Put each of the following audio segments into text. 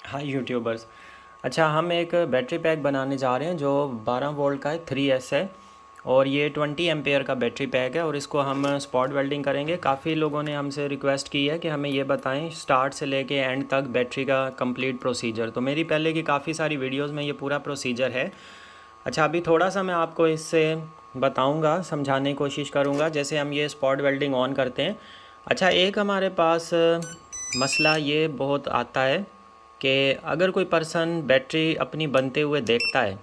हाय YouTubers. अच्छा, हम एक बैटरी पैक बनाने जा रहे हैं जो 12 वोल्ट का है, 3S है। और ये 20 एम्पेयर का बैटरी पैक है और इसको हम स्पॉट वेल्डिंग करेंगे। काफ़ी लोगों ने हमसे रिक्वेस्ट की है कि हमें ये बताएं स्टार्ट से लेके एंड तक बैटरी का कंप्लीट प्रोसीजर। तो मेरी पहले की काफ़ी सारी वीडियोस में ये पूरा प्रोसीजर है। अच्छा, अभी थोड़ा सा मैं आपको इससे बताऊंगा, समझाने की कोशिश करूंगा जैसे हम ये स्पॉट वेल्डिंग ऑन करते हैं। अच्छा, एक हमारे पास मसला ये बहुत आता है कि अगर कोई पर्सन बैटरी अपनी बनते हुए देखता है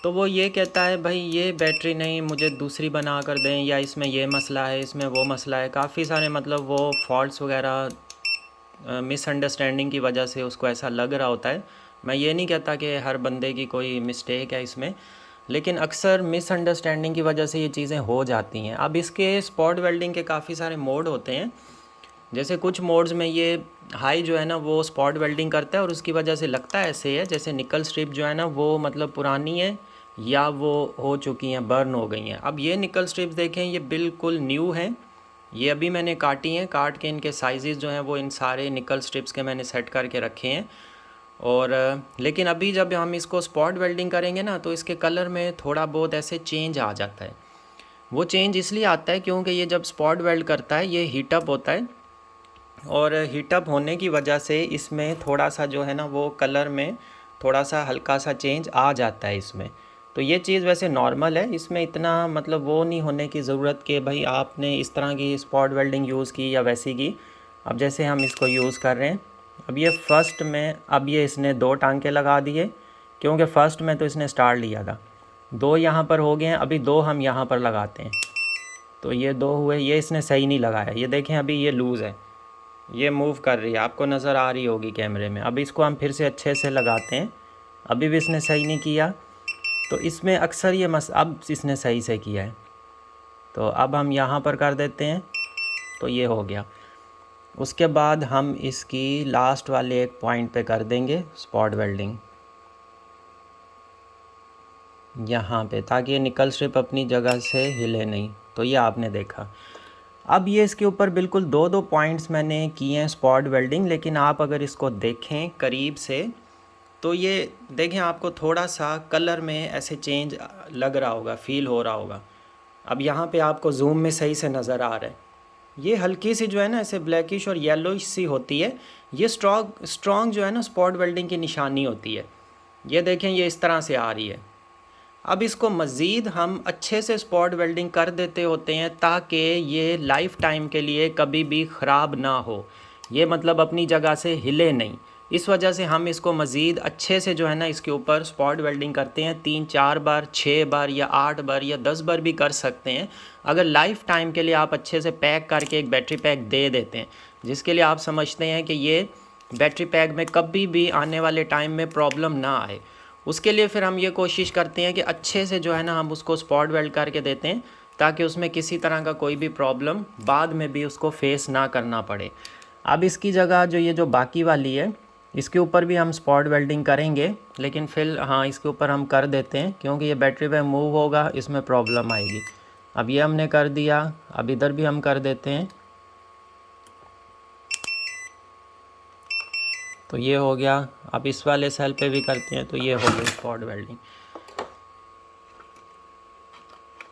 तो वो ये कहता है भाई ये बैटरी नहीं, मुझे दूसरी बना कर दें, या इसमें ये मसला है, इसमें वो मसला है। काफ़ी सारे मतलब वो फॉल्ट्स वगैरह मिसअंडरस्टैंडिंग की वजह से उसको ऐसा लग रहा होता है। मैं ये नहीं कहता कि हर बंदे की कोई मिस्टेक है इसमें, लेकिन अक्सर मिसअंडरस्टैंडिंग की वजह से ये चीज़ें हो जाती हैं। अब इसके स्पॉट वेल्डिंग के काफ़ी सारे मोड होते हैं। जैसे कुछ मोड्स में ये हाई जो है ना वो स्पॉट वेल्डिंग करता है और उसकी वजह से लगता है ऐसे है जैसे निकल स्ट्रिप जो है ना वो मतलब पुरानी है या वो हो चुकी हैं, बर्न हो गई हैं। अब ये निकल स्ट्रिप्स देखें, ये बिल्कुल न्यू हैं। ये अभी मैंने काटी हैं, काट के इनके साइजेस जो हैं वो इन सारे निकल स्ट्रिप्स के मैंने सेट करके रखे हैं। और लेकिन अभी जब हम इसको स्पॉट वेल्डिंग करेंगे ना तो इसके कलर में थोड़ा बहुत ऐसे चेंज आ जाता है। वो चेंज इसलिए आता है क्योंकि ये जब स्पॉट वेल्ड करता है ये हीटअप होता है, और हीटअप होने की वजह से इसमें थोड़ा सा जो है ना वो कलर में थोड़ा सा हल्का सा चेंज आ जाता है इसमें। तो ये चीज़ वैसे नॉर्मल है, इसमें इतना मतलब वो नहीं होने की ज़रूरत कि भाई आपने इस तरह की स्पॉट वेल्डिंग यूज़ की या वैसी की। अब जैसे हम इसको यूज़ कर रहे हैं, अब ये फर्स्ट में, अब ये इसने 2 टांके लगा दिए क्योंकि फ़र्स्ट में तो इसने स्टार लिया था। 2 यहाँ पर हो गए हैं, अभी 2 हम यहाँ पर लगाते हैं। तो ये 2 हुए, ये इसने सही नहीं लगाया, ये देखें अभी ये लूज़ है, ये मूव कर रही है, आपको नज़र आ रही होगी कैमरे में। अब इसको हम फिर से अच्छे से लगाते हैं, अभी भी इसने सही नहीं किया। तो इसमें अक्सर ये अब इसने सही से किया है, तो अब हम यहाँ पर कर देते हैं, तो ये हो गया। उसके बाद हम इसकी लास्ट वाले एक पॉइंट पे कर देंगे स्पॉट वेल्डिंग यहाँ पे, ताकि ये निकल स्ट्रिप अपनी जगह से हिले नहीं। तो ये आपने देखा। अब ये इसके ऊपर बिल्कुल 2-2 पॉइंट्स मैंने किए हैं स्पॉट वेल्डिंग, लेकिन आप अगर इसको देखें करीब से तो ये देखें आपको थोड़ा सा कलर में ऐसे चेंज लग रहा होगा, फील हो रहा होगा। अब यहाँ पे आपको जूम में सही से नज़र आ रहा है, ये हल्की सी जो है ना ऐसे ब्लैकिश और येलोइश सी होती है। ये स्ट्रॉन्ग जो है ना स्पॉट वेल्डिंग की निशानी होती है। ये देखें ये इस तरह से आ रही है। अब इसको मज़ीद हम अच्छे से स्पॉट वेल्डिंग कर देते होते हैं ताकि ये लाइफ टाइम के लिए कभी भी ख़राब ना हो, ये मतलब अपनी जगह से हिले नहीं। इस वजह से हम इसको मज़ीद अच्छे से जो है ना इसके ऊपर स्पॉट वेल्डिंग करते हैं, 3-4 बार, 6 बार या 8 बार या 10 बार भी कर सकते हैं। अगर लाइफ टाइम के लिए आप अच्छे से पैक करके एक बैटरी पैक दे देते हैं जिसके लिए आप समझते हैं कि ये बैटरी पैक में कभी भी आने वाले टाइम में प्रॉब्लम ना आए, उसके लिए फिर हम ये कोशिश करते हैं कि अच्छे से जो है ना हम उसको स्पॉट वेल्ड करके देते हैं ताकि उसमें किसी तरह का कोई भी प्रॉब्लम बाद में भी उसको फेस ना करना पड़े। अब इसकी जगह जो ये जो बाकी वाली है इसके ऊपर भी हम स्पॉट वेल्डिंग करेंगे, लेकिन फिर हाँ इसके ऊपर हम कर देते हैं क्योंकि ये बैटरी पे मूव होगा, इसमें प्रॉब्लम आएगी। अब ये हमने कर दिया, अब इधर भी हम कर देते हैं, तो ये हो गया। अब इस वाले सेल पे भी करते हैं, तो ये हो गई स्पॉट वेल्डिंग।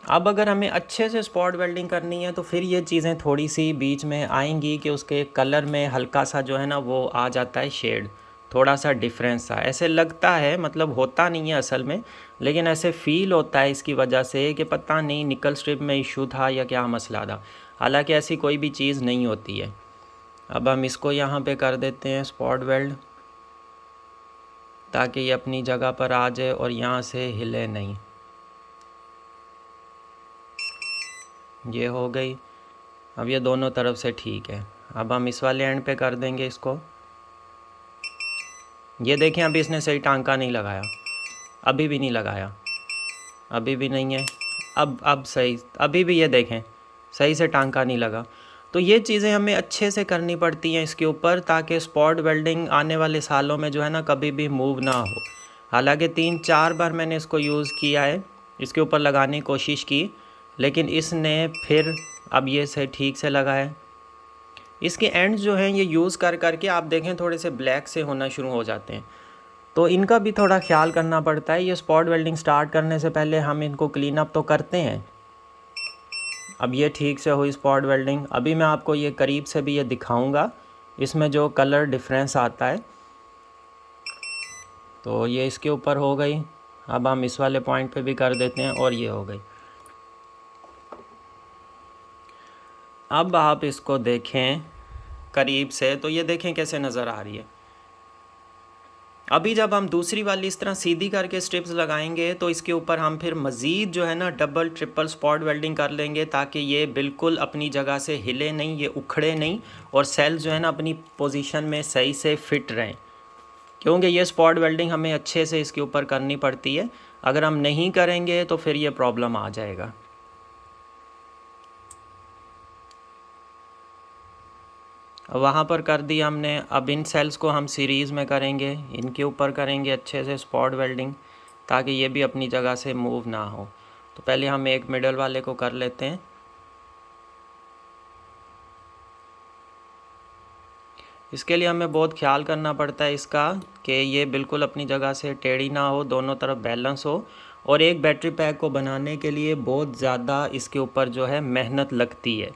अब अगर हमें अच्छे से स्पॉट वेल्डिंग करनी है तो फिर ये चीज़ें थोड़ी सी बीच में आएंगी कि उसके कलर में हल्का सा जो है ना वो आ जाता है शेड, थोड़ा सा डिफरेंस सा ऐसे लगता है, मतलब होता नहीं है असल में, लेकिन ऐसे फील होता है इसकी वजह से कि पता नहीं निकल स्ट्रिप में इशू था या क्या मसला था। हालांकि ऐसी कोई भी चीज़ नहीं होती है। अब हम इसको यहाँ पे कर देते हैं स्पॉट वेल्ड ताकि ये अपनी जगह पर आ जाए और यहाँ से हिले नहीं। ये हो गई। अब ये दोनों तरफ से ठीक है। अब हम इस वाले एंड पे कर देंगे इसको। ये देखें अभी इसने सही टांका नहीं लगाया, अभी भी नहीं लगाया, अभी भी नहीं है। अब सही, अभी भी ये देखें सही से टांका नहीं लगा। तो ये चीज़ें हमें अच्छे से करनी पड़ती हैं इसके ऊपर ताकि स्पॉट वेल्डिंग आने वाले सालों में जो है ना कभी भी मूव ना हो। हालांकि 3-4 बार मैंने इसको यूज़ किया है, इसके ऊपर लगाने की कोशिश की, लेकिन इसने फिर अब ये से ठीक से लगा है। इसके एंड्स जो हैं ये यूज़ कर करके आप देखें थोड़े से ब्लैक से होना शुरू हो जाते हैं, तो इनका भी थोड़ा ख्याल करना पड़ता है। ये स्पॉट वेल्डिंग स्टार्ट करने से पहले हम इनको क्लीन अप तो करते हैं। अब ये ठीक से हुई स्पॉट वेल्डिंग। अभी मैं आपको ये करीब से भी ये दिखाऊंगा, इसमें जो कलर डिफरेंस आता है। तो ये इसके ऊपर हो गई। अब हम इस वाले पॉइंट पे भी कर देते हैं और ये हो गई। अब आप इसको देखें करीब से, तो ये देखें कैसे नज़र आ रही है। अभी जब हम दूसरी वाली इस तरह सीधी करके स्ट्रिप्स लगाएंगे तो इसके ऊपर हम फिर मज़ीद जो है ना डबल ट्रिपल स्पॉट वेल्डिंग कर लेंगे, ताकि ये बिल्कुल अपनी जगह से हिले नहीं, ये उखड़े नहीं, और सेल्स जो है ना अपनी पोजीशन में सही से फिट रहें। क्योंकि ये स्पॉट वेल्डिंग हमें अच्छे से इसके ऊपर करनी पड़ती है। अगर हम नहीं करेंगे तो फिर ये प्रॉब्लम आ जाएगा। वहाँ पर कर दी हमने। अब इन सेल्स को हम सीरीज़ में करेंगे, इनके ऊपर करेंगे अच्छे से स्पॉट वेल्डिंग, ताकि ये भी अपनी जगह से मूव ना हो। तो पहले हम एक मिडल वाले को कर लेते हैं। इसके लिए हमें बहुत ख्याल करना पड़ता है इसका, कि ये बिल्कुल अपनी जगह से टेढ़ी ना हो, दोनों तरफ बैलेंस हो। और एक बैटरी पैक को बनाने के लिए बहुत ज़्यादा इसके ऊपर जो है मेहनत लगती है।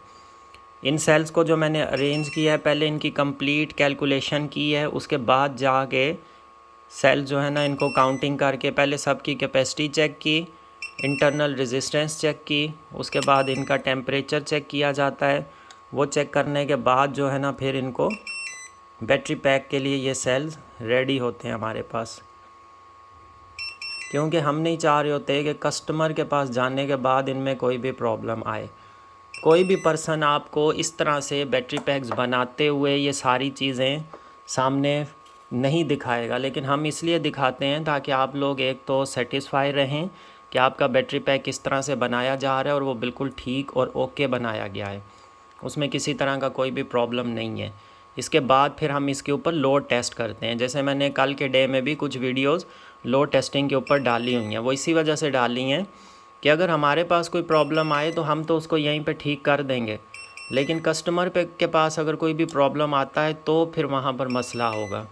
इन सेल्स को जो मैंने अरेंज किया है, पहले इनकी कंप्लीट कैलकुलेशन की है, उसके बाद जाके सेल जो है ना इनको काउंटिंग करके पहले सबकी कैपेसिटी चेक की, इंटरनल रेजिस्टेंस चेक की, उसके बाद इनका टेम्परेचर चेक किया जाता है। वो चेक करने के बाद जो है ना फिर इनको बैटरी पैक के लिए ये सेल्स रेडी होते हैं हमारे पास। क्योंकि हम नहीं चाह रहे होते कि कस्टमर के पास जाने के बाद इनमें कोई भी प्रॉब्लम आए। कोई भी पर्सन आपको इस तरह से बैटरी पैक्स बनाते हुए ये सारी चीज़ें सामने नहीं दिखाएगा, लेकिन हम इसलिए दिखाते हैं ताकि आप लोग एक तो सेटिस्फाई रहें कि आपका बैटरी पैक किस तरह से बनाया जा रहा है और वो बिल्कुल ठीक और ओके बनाया गया है, उसमें किसी तरह का कोई भी प्रॉब्लम नहीं है। इसके बाद फिर हम इसके ऊपर लोड टेस्ट करते हैं। जैसे मैंने कल के डे में भी कुछ वीडियोस लोड टेस्टिंग के ऊपर डाली हुई हैं, वो इसी वजह से डाली हैं कि अगर हमारे पास कोई प्रॉब्लम आए तो हम तो उसको यहीं पे ठीक कर देंगे, लेकिन कस्टमर पे के पास अगर कोई भी प्रॉब्लम आता है तो फिर वहाँ पर मसला होगा।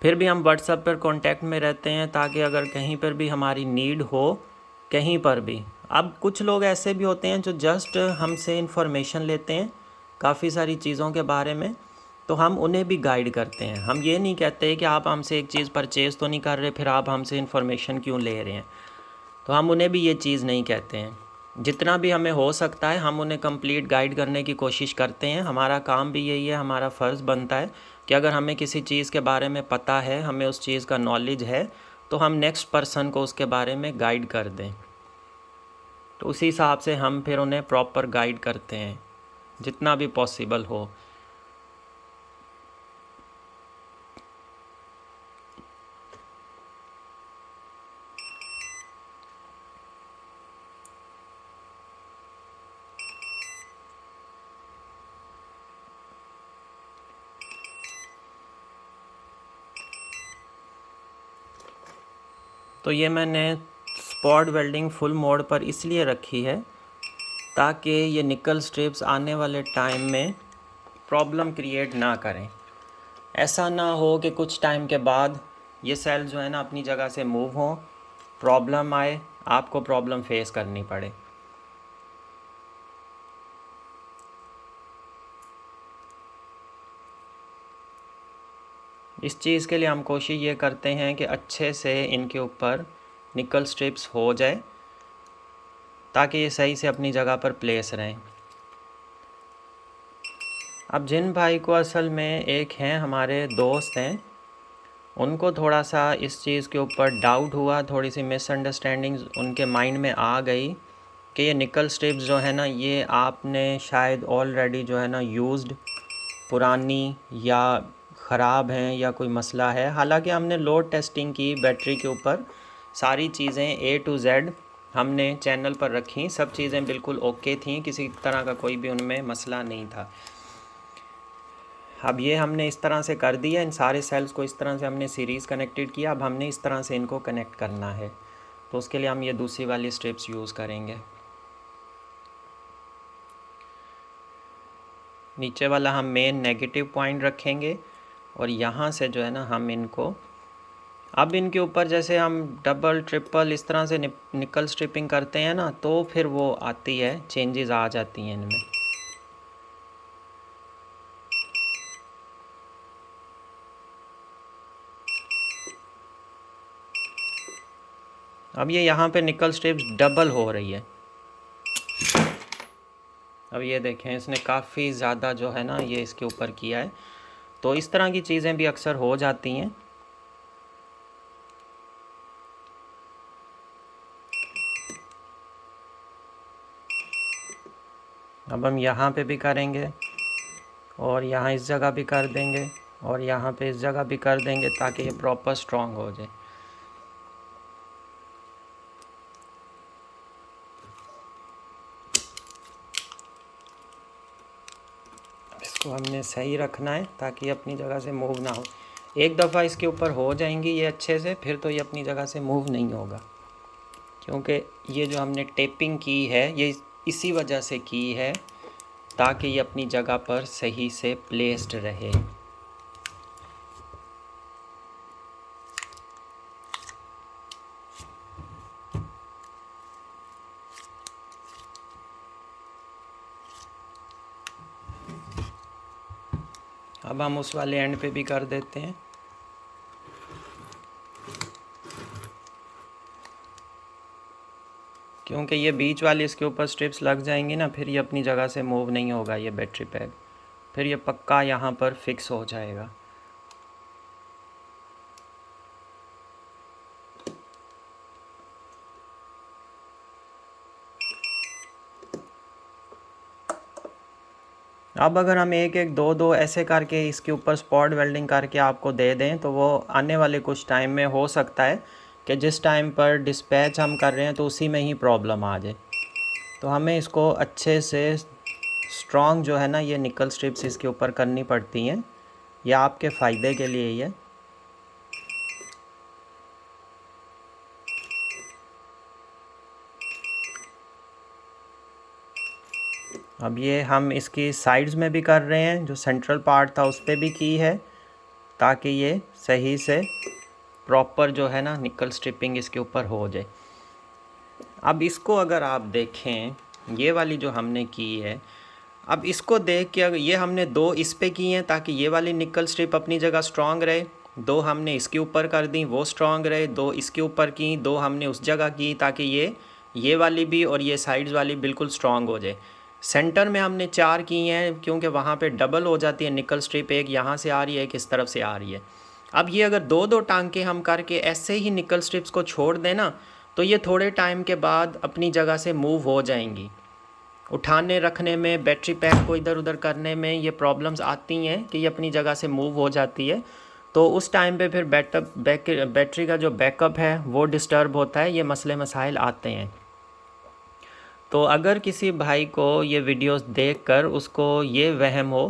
फिर भी हम व्हाट्सएप पर कांटेक्ट में रहते हैं, ताकि अगर कहीं पर भी हमारी नीड हो, कहीं पर भी। अब कुछ लोग ऐसे भी होते हैं जो जस्ट हमसे इन्फॉर्मेशन लेते हैं काफ़ी सारी चीज़ों के बारे में, तो हम उन्हें भी गाइड करते हैं। हम ये नहीं कहते कि आप हमसे एक चीज़ परचेज़ तो नहीं कर रहे, फिर आप हमसे इन्फॉर्मेशन क्यों ले रहे हैं, तो हम उन्हें भी ये चीज़ नहीं कहते हैं। जितना भी हमें हो सकता है हम उन्हें कंप्लीट गाइड करने की कोशिश करते हैं। हमारा काम भी यही है, हमारा फ़र्ज़ बनता है कि अगर हमें किसी चीज़ के बारे में पता है, हमें उस चीज़ का नॉलेज है, तो हम नेक्स्ट पर्सन को उसके बारे में गाइड कर दें। तो उसी हिसाब से हम फिर उन्हें प्रॉपर गाइड करते हैं जितना भी पॉसिबल हो। तो ये मैंने स्पॉट वेल्डिंग फुल मोड पर इसलिए रखी है ताकि ये निकल स्ट्रिप्स आने वाले टाइम में प्रॉब्लम क्रिएट ना करें। ऐसा ना हो कि कुछ टाइम के बाद ये सेल जो है ना अपनी जगह से मूव हों, प्रॉब्लम आए, आपको प्रॉब्लम फेस करनी पड़े। इस चीज़ के लिए हम कोशिश ये करते हैं कि अच्छे से इनके ऊपर निकल स्ट्रिप्स हो जाए, ताकि ये सही से अपनी जगह पर प्लेस रहें। अब जिन भाई को असल में एक हैं हमारे दोस्त हैं, उनको थोड़ा सा इस चीज़ के ऊपर डाउट हुआ, थोड़ी सी मिसअंडरस्टैंडिंग्स उनके माइंड में आ गई कि ये निकल स्ट्रिप्स जो है ना ये आपने शायद ऑलरेडी जो है ना यूज्ड, पुरानी या ख़राब हैं या कोई मसला है। हालांकि हमने लोड टेस्टिंग की बैटरी के ऊपर, सारी चीज़ें A to Z हमने चैनल पर रखी, सब चीज़ें बिल्कुल ओके थी, किसी तरह का कोई भी उनमें मसला नहीं था। अब ये हमने इस तरह से कर दिया, इन सारे सेल्स को इस तरह से हमने सीरीज़ कनेक्टेड किया। अब हमने इस तरह से इनको कनेक्ट करना है, तो उसके लिए हम ये दूसरी वाली स्ट्रिप्स यूज़ करेंगे। नीचे वाला हम मेन नेगेटिव पॉइंट रखेंगे और यहाँ से जो है ना हम इनको, अब इनके ऊपर जैसे हम डबल ट्रिपल इस तरह से निकल स्ट्रिपिंग करते हैं ना, तो फिर वो आती है, चेंजेस आ जाती हैं इनमें। अब ये यहाँ पे निकल स्ट्रिप्स डबल हो रही है। अब ये देखें, इसने काफ़ी ज़्यादा जो है ना ये इसके ऊपर किया है। तो इस तरह की चीज़ें भी अक्सर हो जाती हैं। अब हम यहाँ पे भी करेंगे और यहाँ इस जगह भी कर देंगे और यहाँ पे इस जगह भी कर देंगे ताकि ये प्रॉपर स्ट्रॉन्ग हो जाए। इसको हमने सही रखना है ताकि अपनी जगह से मूव ना हो। एक दफ़ा इसके ऊपर हो जाएंगी ये अच्छे से, फिर तो ये अपनी जगह से मूव नहीं होगा, क्योंकि ये जो हमने टेपिंग की है ये इसी वजह से की है ताकि ये अपनी जगह पर सही से प्लेस्ड रहे। अब हम उस वाले एंड पे भी कर देते हैं। क्योंकि ये बीच वाली इसके ऊपर स्ट्रिप्स लग जाएंगी ना, फिर ये अपनी जगह से मूव नहीं होगा ये बैटरी पैक, फिर ये पक्का यहाँ पर फिक्स हो जाएगा। अब अगर हम एक एक दो दो ऐसे करके इसके ऊपर स्पॉट वेल्डिंग करके आपको दे दें, तो वो आने वाले कुछ टाइम में हो सकता है कि जिस टाइम पर डिस्पैच हम कर रहे हैं तो उसी में ही प्रॉब्लम आ जाए। तो हमें इसको अच्छे से स्ट्रॉन्ग जो है ना ये निकल स्ट्रिप्स इसके ऊपर करनी पड़ती हैं, यह आपके फ़ायदे के लिए ही है। अब ये हम इसकी साइड्स में भी कर रहे हैं, जो सेंट्रल पार्ट था उस पर भी की है, ताकि ये सही से प्रॉपर जो है ना निकल स्ट्रिपिंग इसके ऊपर हो जाए। अब इसको अगर आप देखें, ये वाली जो हमने की है, अब इसको देख के अगर ये हमने दो इस पे की हैं ताकि ये वाली निकल स्ट्रिप अपनी जगह स्ट्रॉन्ग रहे, दो हमने इसके ऊपर कर दी वो स्ट्रॉन्ग रहे, दो इसके ऊपर की, दो हमने उस जगह की ताकि ये वाली भी और ये साइड्स वाली बिल्कुल स्ट्रॉन्ग हो जाए। सेंटर में हमने चार की हैं क्योंकि वहाँ पे डबल हो जाती है निकल स्ट्रिप, एक यहाँ से आ रही है एक इस तरफ से आ रही है। अब ये अगर दो दो टांके हम करके ऐसे ही निकल स्ट्रिप्स को छोड़ दें ना, तो ये थोड़े टाइम के बाद अपनी जगह से मूव हो जाएंगी। उठाने रखने में, बैटरी पैक को इधर उधर करने में ये प्रॉब्लम्स आती हैं कि ये अपनी जगह से मूव हो जाती है। तो उस टाइम पे फिर बैटरी का जो बैकअप है वो डिस्टर्ब होता है, ये मसले मसाइल आते हैं। तो अगर किसी भाई को ये वीडियोस देखकर उसको ये वहम हो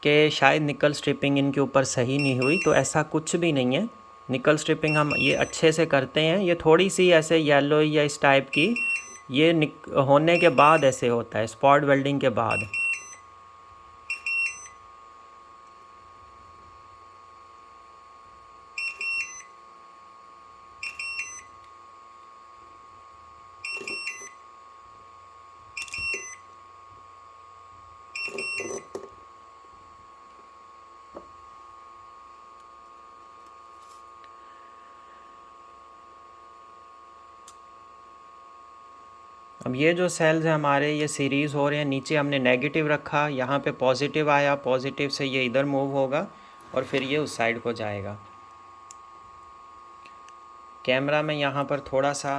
कि शायद निकल स्ट्रिपिंग इनके ऊपर सही नहीं हुई, तो ऐसा कुछ भी नहीं है। निकल स्ट्रिपिंग हम ये अच्छे से करते हैं। ये थोड़ी सी ऐसे येलो या इस टाइप की ये होने के बाद ऐसे होता है, स्पॉट वेल्डिंग के बाद। अब ये जो सेल्स हैं हमारे, ये सीरीज़ हो रहे हैं। नीचे हमने नेगेटिव रखा, यहाँ पे पॉजिटिव आया, पॉजिटिव से ये इधर मूव होगा और फिर ये उस साइड को जाएगा। कैमरा में यहाँ पर थोड़ा सा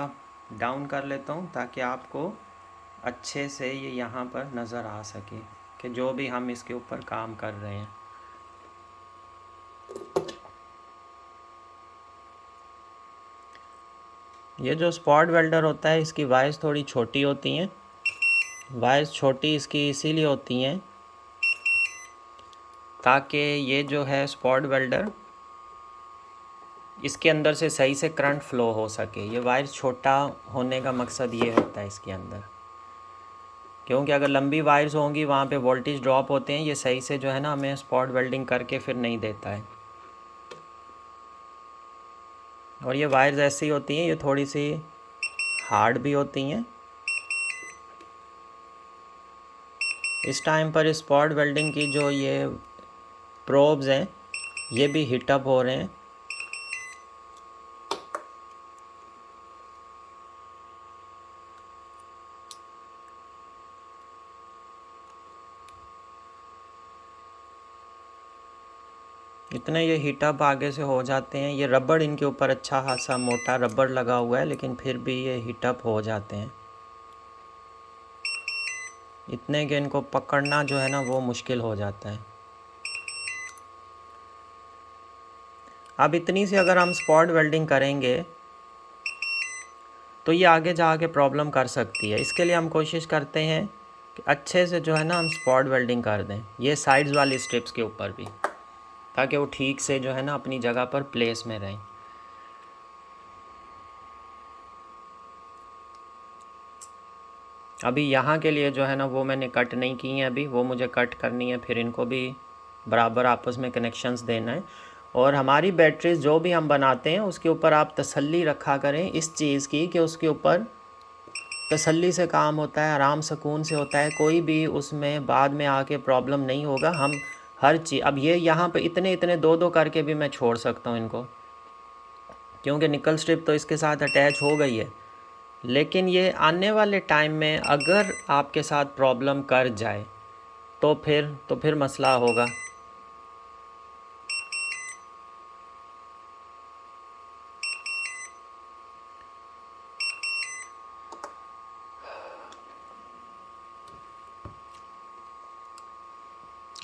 डाउन कर लेता हूँ ताकि आपको अच्छे से ये यहाँ पर नज़र आ सके कि जो भी हम इसके ऊपर काम कर रहे हैं। ये जो स्पॉट वेल्डर होता है इसकी वायर्स थोड़ी छोटी होती हैं। वायर्स छोटी इसकी इसीलिए होती हैं ताकि ये जो है स्पॉट वेल्डर इसके अंदर से सही से करंट फ्लो हो सके। ये वायर छोटा होने का मकसद ये होता है इसके अंदर। क्योंकि अगर लंबी वायर्स होंगी वहाँ पे वोल्टेज ड्रॉप होते हैं, ये सही से जो है ना हमें स्पॉट वेल्डिंग करके फिर नहीं देता है। और ये वायर्स ऐसी होती हैं, ये थोड़ी सी हार्ड भी होती हैं। इस टाइम पर स्पॉट वेल्डिंग की जो ये प्रोब्स हैं ये भी हीटअप हो रहे हैं। इतने ये हीटअप आगे से हो जाते हैं। ये रबड़ इनके ऊपर अच्छा खासा मोटा रबड़ लगा हुआ है, लेकिन फिर भी ये हीटअप हो जाते हैं इतने कि इनको पकड़ना जो है ना वो मुश्किल हो जाता है। अब इतनी सी अगर हम स्पॉट वेल्डिंग करेंगे तो ये आगे जाके प्रॉब्लम कर सकती है। इसके लिए हम कोशिश करते हैं कि अच्छे से जो है ना हम स्पॉट वेल्डिंग कर दें, ये साइड्स वाली स्ट्रिप्स के ऊपर भी, ताकि वो ठीक से जो है ना अपनी जगह पर प्लेस में रहें। अभी यहाँ के लिए जो है ना वो मैंने कट नहीं की हैं, अभी वो मुझे कट करनी है, फिर इनको भी बराबर आपस में कनेक्शंस देना है। और हमारी बैटरीज जो भी हम बनाते हैं उसके ऊपर आप तसल्ली रखा करें इस चीज़ की कि उसके ऊपर तसल्ली से काम होता है, आराम सुकून से होता है, कोई भी उसमें बाद में आके प्रॉब्लम नहीं होगा। हम हर चीज़, अब ये यहाँ पे इतने इतने दो दो करके भी मैं छोड़ सकता हूँ इनको, क्योंकि निकल स्ट्रिप तो इसके साथ अटैच हो गई है। लेकिन ये आने वाले टाइम में अगर आपके साथ प्रॉब्लम कर जाए तो फिर मसला होगा।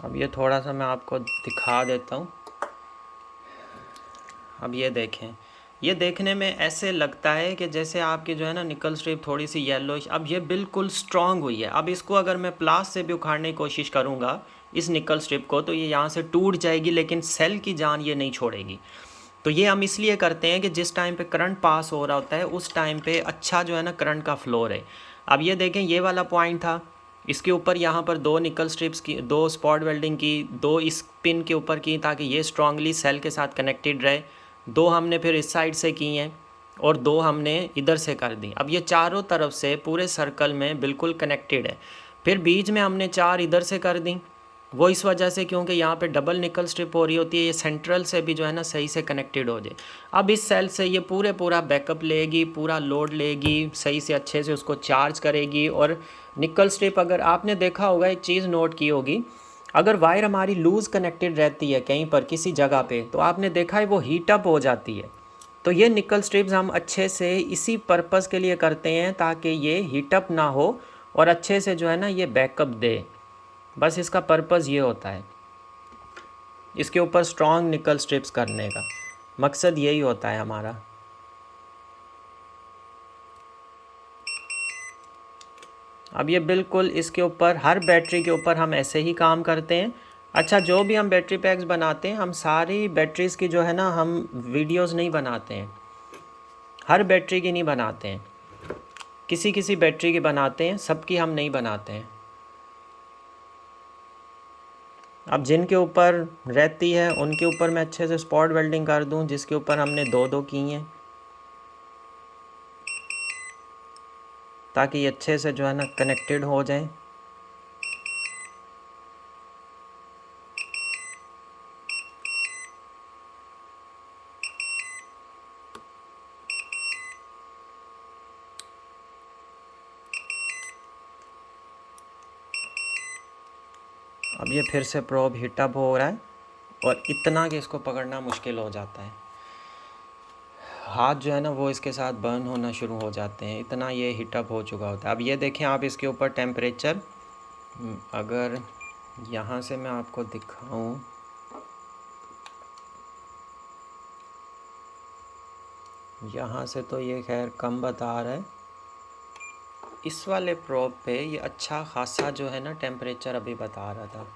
अब ये थोड़ा सा मैं आपको दिखा देता हूँ। अब ये देखें, ये देखने में ऐसे लगता है कि जैसे आपकी जो है ना निकल स्ट्रिप थोड़ी सी येलोइश, अब ये बिल्कुल स्ट्रॉन्ग हुई है। अब इसको अगर मैं प्लास से भी उखाड़ने की कोशिश करूँगा इस निकल स्ट्रिप को, तो ये यहाँ से टूट जाएगी, लेकिन सेल की जान ये नहीं छोड़ेगी। तो ये हम इसलिए करते हैं कि जिस टाइम पे करंट पास हो रहा होता है उस टाइम पे अच्छा जो है ना करंट का फ्लो रहे। अब ये देखें, ये वाला पॉइंट था, इसके ऊपर यहाँ पर दो निकल स्ट्रिप्स की, दो स्पॉट वेल्डिंग की, दो इस पिन के ऊपर की ताकि ये स्ट्रांगली सेल के साथ कनेक्टेड रहे। दो हमने फिर इस साइड से की हैं और दो हमने इधर से कर दी। अब ये चारों तरफ से पूरे सर्कल में बिल्कुल कनेक्टेड है। फिर बीच में हमने चार इधर से कर दी, वो इस वजह से क्योंकि यहाँ पे डबल निकल स्ट्रिप हो रही होती है, ये सेंट्रल से भी जो है ना सही से कनेक्टेड हो जाए। अब इस सेल से ये पूरा बैकअप लेगी, पूरा लोड लेगी, सही से अच्छे से उसको चार्ज करेगी। और निकल स्ट्रिप, अगर आपने देखा होगा एक चीज़ नोट की होगी, अगर वायर हमारी लूज़ कनेक्टेड रहती है कहीं पर किसी जगह पे, तो आपने देखा है वो हीटअप हो जाती है। तो ये निकल स्ट्रिप्स हम अच्छे से इसी पर्पज़ के लिए करते हैं ताकि ये हीटअप ना हो और अच्छे से जो है ना ये बैकअप दे। बस इसका पर्पज़ ये होता है, इसके ऊपर स्ट्रॉन्ग निकल स्ट्रिप्स करने का मकसद यही होता है हमारा। अब ये बिल्कुल इसके ऊपर, हर बैटरी के ऊपर हम ऐसे ही काम करते हैं। अच्छा, जो भी हम बैटरी पैक्स बनाते हैं, हम सारी बैटरीज़ की जो है ना हम वीडियोस नहीं बनाते हैं, हर बैटरी की नहीं बनाते हैं, किसी किसी बैटरी की बनाते हैं, सबकी हम नहीं बनाते हैं। अब जिनके ऊपर रहती है उनके ऊपर मैं अच्छे से स्पॉट वेल्डिंग कर दूं, जिसके ऊपर हमने दो दो की हैं, ताकि ये अच्छे से जो है ना कनेक्टेड हो जाए। अब ये फिर से प्रोब हीटअप हो रहा है और इतना कि इसको पकड़ना मुश्किल हो जाता है, हाथ जो है ना वो इसके साथ बर्न होना शुरू हो जाते हैं, इतना ये हीटअप हो चुका होता है। अब ये देखें आप, इसके ऊपर टेम्परेचर, अगर यहाँ से मैं आपको दिखाऊं, यहाँ से तो ये खैर कम बता रहा है, इस वाले प्रोब पे ये अच्छा खासा जो है ना टेम्परेचर अभी बता रहा था।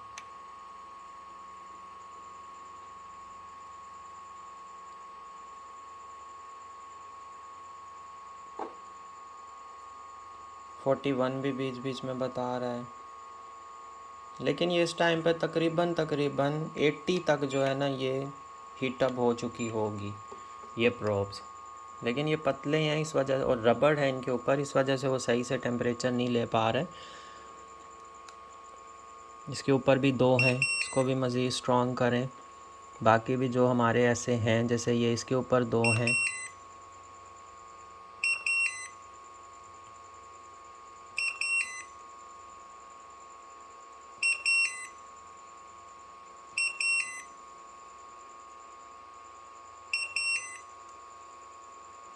41 भी बीच बीच में बता रहा है, लेकिन ये इस टाइम पे तकरीबन 80 तक जो है ना ये हीटअप हो चुकी होगी ये प्रोब्स। लेकिन ये पतले हैं इस वजह, और रबड़ है इनके ऊपर, इस वजह से वो सही से टेम्परेचर नहीं ले पा रहे। इसके ऊपर भी 2 हैं, इसको भी मज़ीद स्ट्रॉन्ग करें। बाकी भी जो हमारे ऐसे हैं, जैसे ये इसके ऊपर 2 हैं।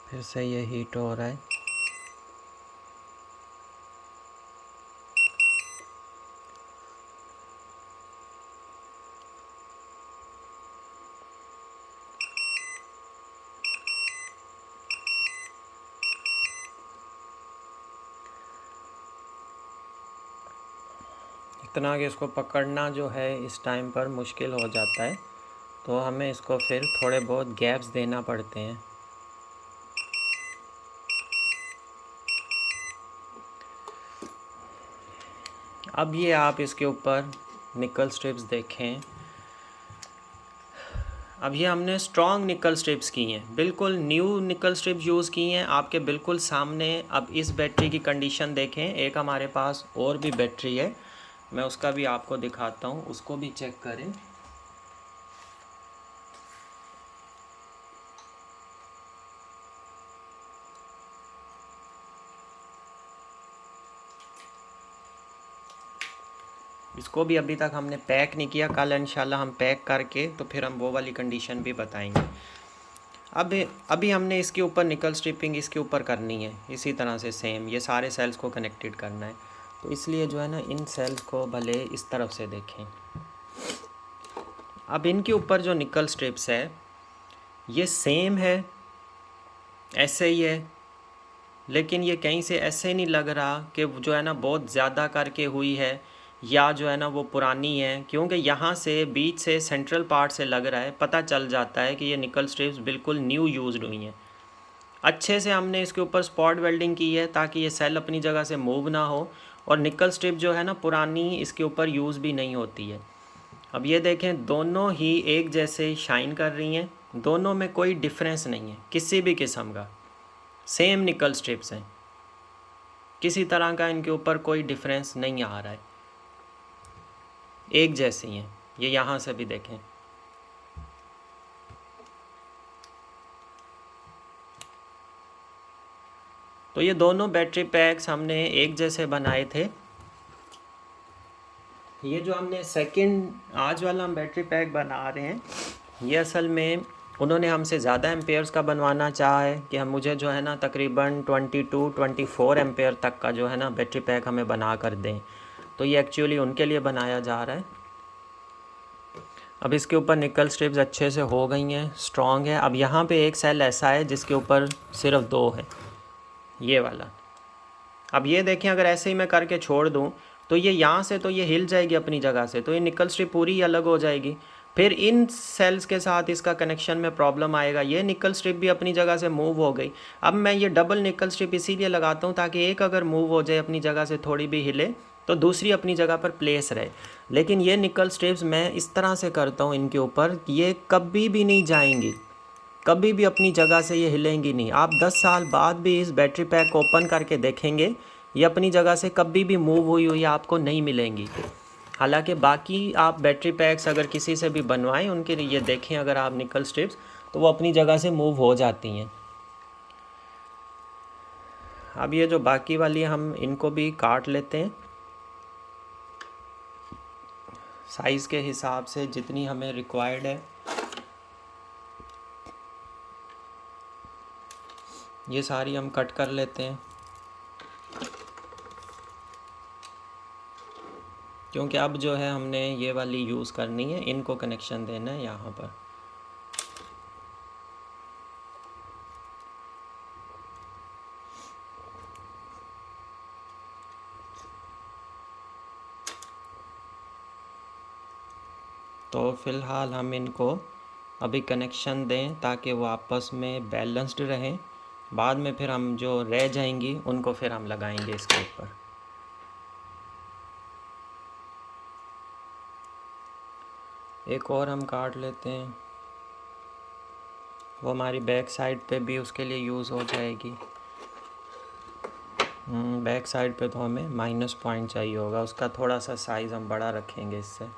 फिर से ये हीट हो रहा है। इतना कि इसको पकड़ना जो है इस टाइम पर मुश्किल हो जाता है, तो हमें इसको फिर थोड़े बहुत गैप्स देना पड़ते हैं। अब ये आप इसके ऊपर निकल स्ट्रिप्स देखें। अब ये हमने स्ट्रॉन्ग निकल स्ट्रिप्स की हैं, बिल्कुल न्यू निकल स्ट्रिप्स यूज़ की हैं आपके बिल्कुल सामने। अब इस बैटरी की कंडीशन देखें, एक हमारे पास और भी बैटरी है, मैं उसका भी आपको दिखाता हूँ, उसको भी चेक करें। इसको भी अभी तक हमने पैक नहीं किया, कल इंशाल्लाह हम पैक करके तो फिर हम वो वाली कंडीशन भी बताएंगे। अब अभी हमने इसके ऊपर निकल स्ट्रिपिंग इसके ऊपर करनी है, इसी तरह से सेम ये सारे सेल्स को कनेक्टेड करना है। तो इसलिए जो है ना इन सेल्स को भले इस तरफ से देखें। अब इनके ऊपर जो निकल स्ट्रिप्स है ये सेम है, ऐसे ही है, लेकिन ये कहीं से ऐसे नहीं लग रहा कि जो है ना बहुत ज़्यादा करके हुई है या जो है ना वो पुरानी है, क्योंकि यहाँ से बीच से सेंट्रल पार्ट से लग रहा है, पता चल जाता है कि ये निकल स्ट्रिप्स बिल्कुल न्यू यूज़ हुई हैं। अच्छे से हमने इसके ऊपर स्पॉट वेल्डिंग की है ताकि ये सेल अपनी जगह से मूव ना हो, और निकल स्ट्रिप जो है ना पुरानी इसके ऊपर यूज़ भी नहीं होती है। अब ये देखें दोनों ही एक जैसे शाइन कर रही हैं, दोनों में कोई डिफरेंस नहीं है किसी भी किस्म का, सेम निकल स्ट्रिप्स हैं, किसी तरह का इनके ऊपर कोई डिफरेंस नहीं आ रहा है, एक जैसी हैं। ये यहाँ से भी देखें, तो ये दोनों बैटरी पैक्स हमने एक जैसे बनाए थे। ये जो हमने सेकंड आज वाला हम बैटरी पैक बना रहे हैं, ये असल में उन्होंने हमसे ज़्यादा एम्पेयर्स का बनवाना चाहा है कि हम मुझे जो है ना तकरीबन 22-24 एम्पेयर तक का जो है ना बैटरी पैक हमें बना कर दें, तो ये एक्चुअली उनके लिए बनाया जा रहा है। अब इसके ऊपर निकल स्ट्रिप्स अच्छे से हो गई हैं, स्ट्रॉन्ग है। अब यहाँ पे एक सेल ऐसा है जिसके ऊपर सिर्फ 2 है, ये वाला। अब ये देखें अगर ऐसे ही मैं करके छोड़ दूँ तो ये यहाँ से तो ये हिल जाएगी अपनी जगह से, तो ये निकल स्ट्रिप पूरी ही अलग हो जाएगी। फिर इन सेल्स के साथ इसका कनेक्शन में प्रॉब्लम आएगा, ये निकल स्ट्रिप भी अपनी जगह से मूव हो गई। अब मैं ये डबल निकल स्ट्रिप इसीलिए लगाता हूँ ताकि एक अगर मूव हो जाए अपनी जगह से, थोड़ी भी हिले, तो दूसरी अपनी जगह पर प्लेस रहे। लेकिन ये निकल स्ट्रिप्स मैं इस तरह से करता हूँ इनके ऊपर, ये कभी भी नहीं जाएंगी, कभी भी अपनी जगह से ये हिलेंगी नहीं। आप 10 साल बाद भी इस बैटरी पैक को ओपन करके देखेंगे, ये अपनी जगह से कभी भी मूव हुई हुई आपको नहीं मिलेंगी। हालांकि बाकी आप बैटरी पैक्स अगर किसी से भी बनवाएं उनके लिए ये देखें, अगर आप निकल स्ट्रिप्स, तो वो अपनी जगह से मूव हो जाती हैं। अब ये जो बाकी वाली हम इनको भी काट लेते हैं साइज़ के हिसाब से जितनी हमें रिक्वायर्ड है। ये सारी हम कट कर लेते हैं क्योंकि अब जो है हमने ये वाली यूज़ करनी है, इनको कनेक्शन देना है यहाँ पर। तो फ़िलहाल हम इनको अभी कनेक्शन दें ताकि वो आपस में बैलेंस्ड रहें बाद में फिर हम जो रह जाएंगी उनको फिर हम लगाएंगे इसके ऊपर। एक और हम काट लेते हैं, वो हमारी बैक साइड पे भी उसके लिए यूज़ हो जाएगी। बैक साइड पे तो हमें माइनस पॉइंट चाहिए होगा, उसका थोड़ा सा साइज़ हम बड़ा रखेंगे इससे।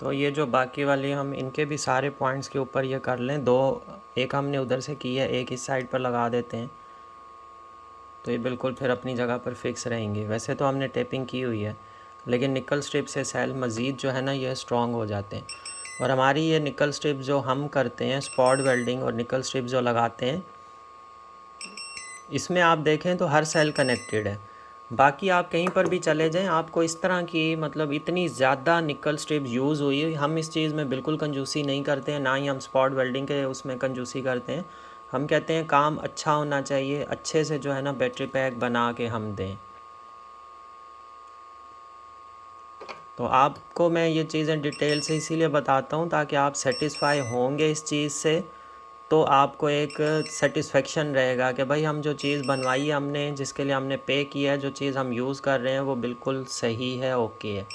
तो ये जो बाकी वाली हम इनके भी सारे पॉइंट्स के ऊपर ये कर लें, दो एक हमने उधर से की है, एक इस साइड पर लगा देते हैं, तो ये बिल्कुल फिर अपनी जगह पर फिक्स रहेंगी। वैसे तो हमने टेपिंग की हुई है, लेकिन निकल स्ट्रिप से सेल मज़ीद जो है ना ये स्ट्रॉन्ग हो जाते हैं। और हमारी ये निकल स्ट्रिप जो हम करते हैं, स्पॉट वेल्डिंग और निकल स्ट्रिप जो लगाते हैं, इसमें आप देखें तो हर सेल कनेक्टेड है। बाकी आप कहीं पर भी चले जाएं, आपको इस तरह की मतलब इतनी ज़्यादा निकल स्ट्रिप यूज़ हुई, हम इस चीज़ में बिल्कुल कंजूसी नहीं करते हैं, ना ही हम स्पॉट वेल्डिंग के उसमें कंजूसी करते हैं। हम कहते हैं काम अच्छा होना चाहिए, अच्छे से जो है ना बैटरी पैक बना के हम दें। तो आपको मैं ये चीज़ें डिटेल से इसीलिए बताता हूँ ताकि आप सेटिस्फाई होंगे इस चीज़ से, तो आपको एक सेटिस्फेक्शन रहेगा कि भाई हम जो चीज़ बनवाई है हमने, जिसके लिए हमने पे किया है, जो चीज़ हम यूज़ कर रहे हैं वो बिल्कुल सही है, ओके है।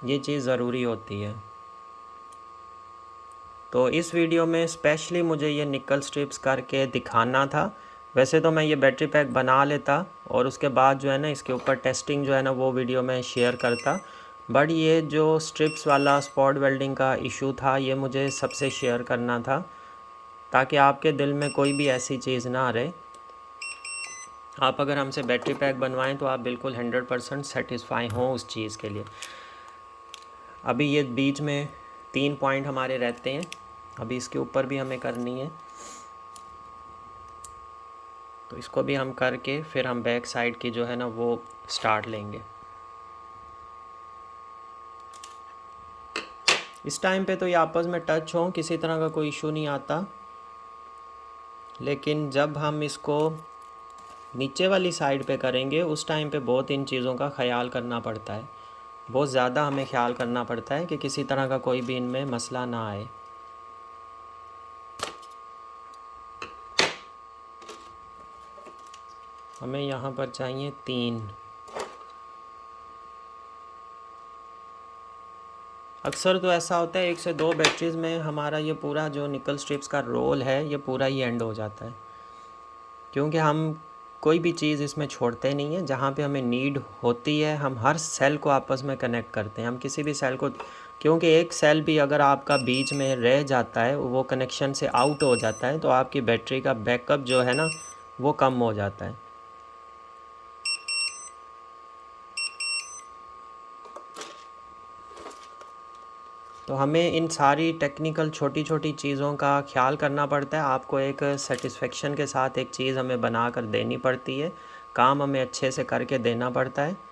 ये चीज़ ज़रूरी होती है। तो इस वीडियो में स्पेशली मुझे ये निकल स्ट्रिप्स करके दिखाना था। वैसे तो मैं ये बैटरी पैक बना लेता और उसके बाद जो है ना इसके ऊपर टेस्टिंग जो है ना वो वीडियो में शेयर करता, बट ये जो स्ट्रिप्स वाला स्पॉट वेल्डिंग का इशू था ये मुझे सबसे शेयर करना था, ताकि आपके दिल में कोई भी ऐसी चीज़ ना रहे। आप अगर हमसे बैटरी पैक बनवाएं तो आप बिल्कुल 100% सेटिस्फाई हों उस चीज़ के लिए। अभी ये बीच में 3 पॉइंट हमारे रहते हैं, अभी इसके ऊपर भी हमें करनी है, तो इसको भी हम करके फिर हम बैक साइड की जो है ना वो स्टार्ट लेंगे। इस टाइम पे तो ये आपस में टच हों, किसी तरह का कोई इशू नहीं आता, लेकिन जब हम इसको नीचे वाली साइड पे करेंगे उस टाइम पे बहुत इन चीज़ों का ख्याल करना पड़ता है, बहुत ज़्यादा हमें ख्याल करना पड़ता है कि किसी तरह का कोई भी इनमें मसला ना आए। हमें यहाँ पर चाहिए 3। अक्सर तो ऐसा होता है 1 से 2 बैटरीज़ में हमारा ये पूरा जो निकल स्ट्रिप्स का रोल है ये पूरा ही एंड हो जाता है, क्योंकि हम कोई भी चीज़ इसमें छोड़ते नहीं है। जहाँ पे हमें नीड होती है हम हर सेल को आपस में कनेक्ट करते हैं, हम किसी भी सेल को, क्योंकि एक सेल भी अगर आपका बीच में रह जाता है, वो कनेक्शन से आउट हो जाता है, तो आपकी बैटरी का बैकअप जो है ना वो कम हो जाता है। तो हमें इन सारी टेक्निकल छोटी छोटी चीज़ों का ख्याल करना पड़ता है। आपको एक सेटिस्फेक्शन के साथ एक चीज़ हमें बना कर देनी पड़ती है, काम हमें अच्छे से करके देना पड़ता है।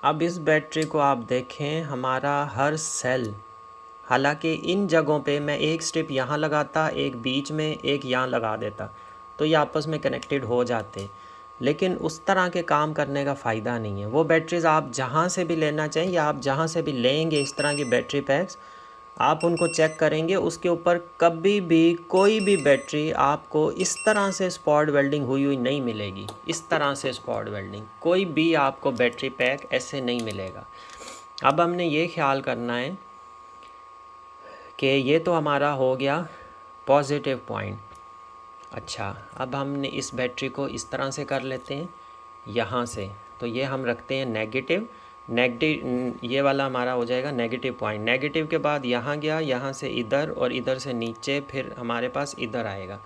अब इस बैटरी को आप देखें, हमारा हर सेल, हालांकि इन जगहों पे मैं एक स्ट्रिप यहाँ लगाता, एक बीच में, एक यहाँ लगा देता, तो ये आपस में कनेक्टेड हो जाते, लेकिन उस तरह के काम करने का फ़ायदा नहीं है। वो बैटरीज़ आप जहाँ से भी लेना चाहें या आप जहाँ से भी लेंगे इस तरह की बैटरी पैक्स, आप उनको चेक करेंगे, उसके ऊपर कभी भी कोई भी बैटरी आपको इस तरह से स्पॉट वेल्डिंग हुई हुई नहीं मिलेगी। इस तरह से स्पॉट वेल्डिंग कोई भी आपको बैटरी पैक ऐसे नहीं मिलेगा। अब हमने ये ख्याल करना है कि ये तो हमारा हो गया पॉजिटिव पॉइंट। अच्छा, अब हमने इस बैटरी को इस तरह से कर लेते हैं यहाँ से, तो ये हम रखते हैं नेगेटिव। नेगेटिव, ये वाला हमारा हो जाएगा नेगेटिव पॉइंट। नेगेटिव के बाद यहाँ गया, यहाँ से इधर और इधर से नीचे, फिर हमारे पास इधर आएगा।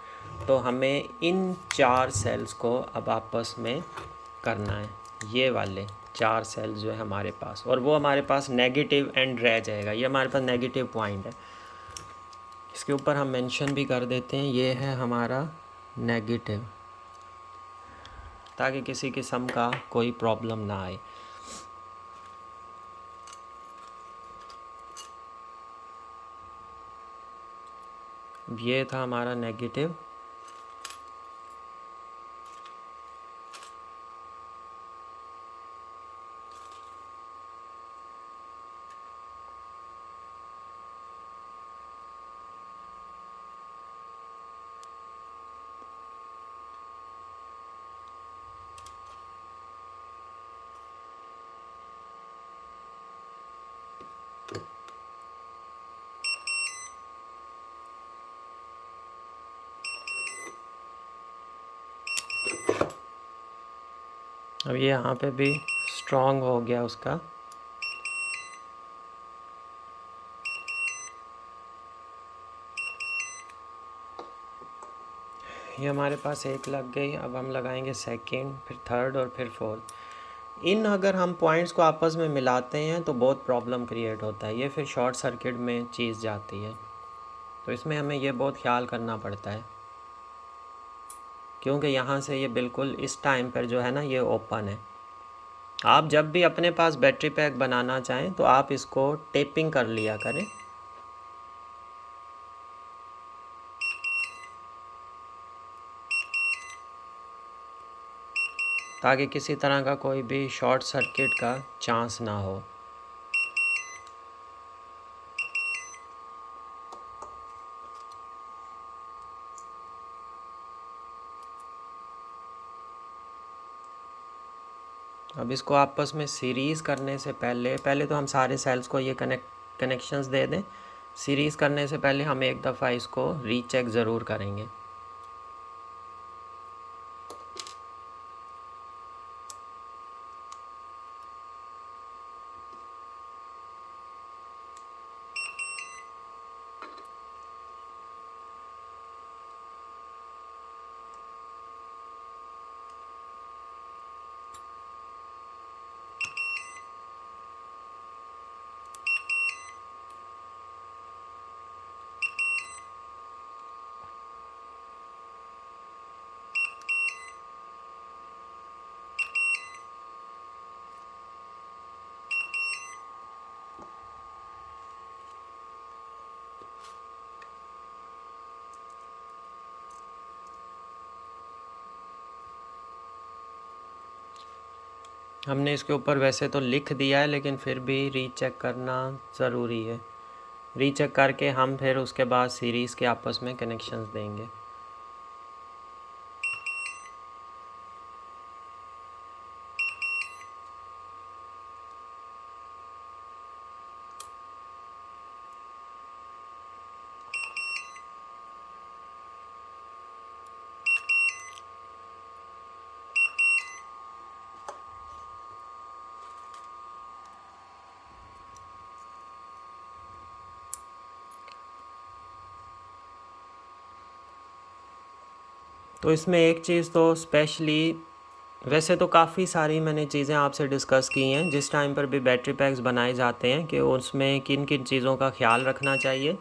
तो हमें इन 4 सेल्स को अब आपस में करना है, ये वाले 4 सेल्स जो है हमारे पास, और वो हमारे पास नेगेटिव एंड रह जाएगा। ये हमारे पास नेगेटिव पॉइंट है, इसके ऊपर हम मेंशन भी कर देते हैं, ये है हमारा नेगेटिव, ताकि किसी किस्म का कोई प्रॉब्लम ना आए। ये था हमारा नेगेटिव। अब ये यहाँ पे भी स्ट्रॉन्ग हो गया उसका। ये हमारे पास एक लग गई। अब हम लगाएंगे सेकंड, फिर थर्ड और फिर फोर्थ। इन अगर हम पॉइंट्स को आपस में मिलाते हैं तो बहुत प्रॉब्लम क्रिएट होता है, ये फिर शॉर्ट सर्किट में चीज़ जाती है। तो इसमें हमें ये बहुत ख्याल करना पड़ता है, क्योंकि यहाँ से ये बिल्कुल इस टाइम पर जो है ना ये ओपन है। आप जब भी अपने पास बैटरी पैक बनाना चाहें तो आप इसको टेपिंग कर लिया करें, ताकि किसी तरह का कोई भी शॉर्ट सर्किट का चांस ना हो। अब इसको आपस में सीरीज़ करने से पहले तो हम सारे सेल्स को ये कनेक्शंस दे दें। सीरीज़ करने से पहले हम एक दफ़ा इसको रीचेक ज़रूर करेंगे। हमने इसके ऊपर वैसे तो लिख दिया है, लेकिन फिर भी रीचेक करना ज़रूरी है। रीचेक करके हम फिर उसके बाद सीरीज़ के आपस में कनेक्शंस देंगे। तो इसमें एक चीज़ तो स्पेशली, वैसे तो काफ़ी सारी मैंने चीज़ें आपसे डिस्कस की हैं जिस टाइम पर भी बैटरी पैक्स बनाए जाते हैं, कि उसमें किन किन चीज़ों का ख्याल रखना चाहिए,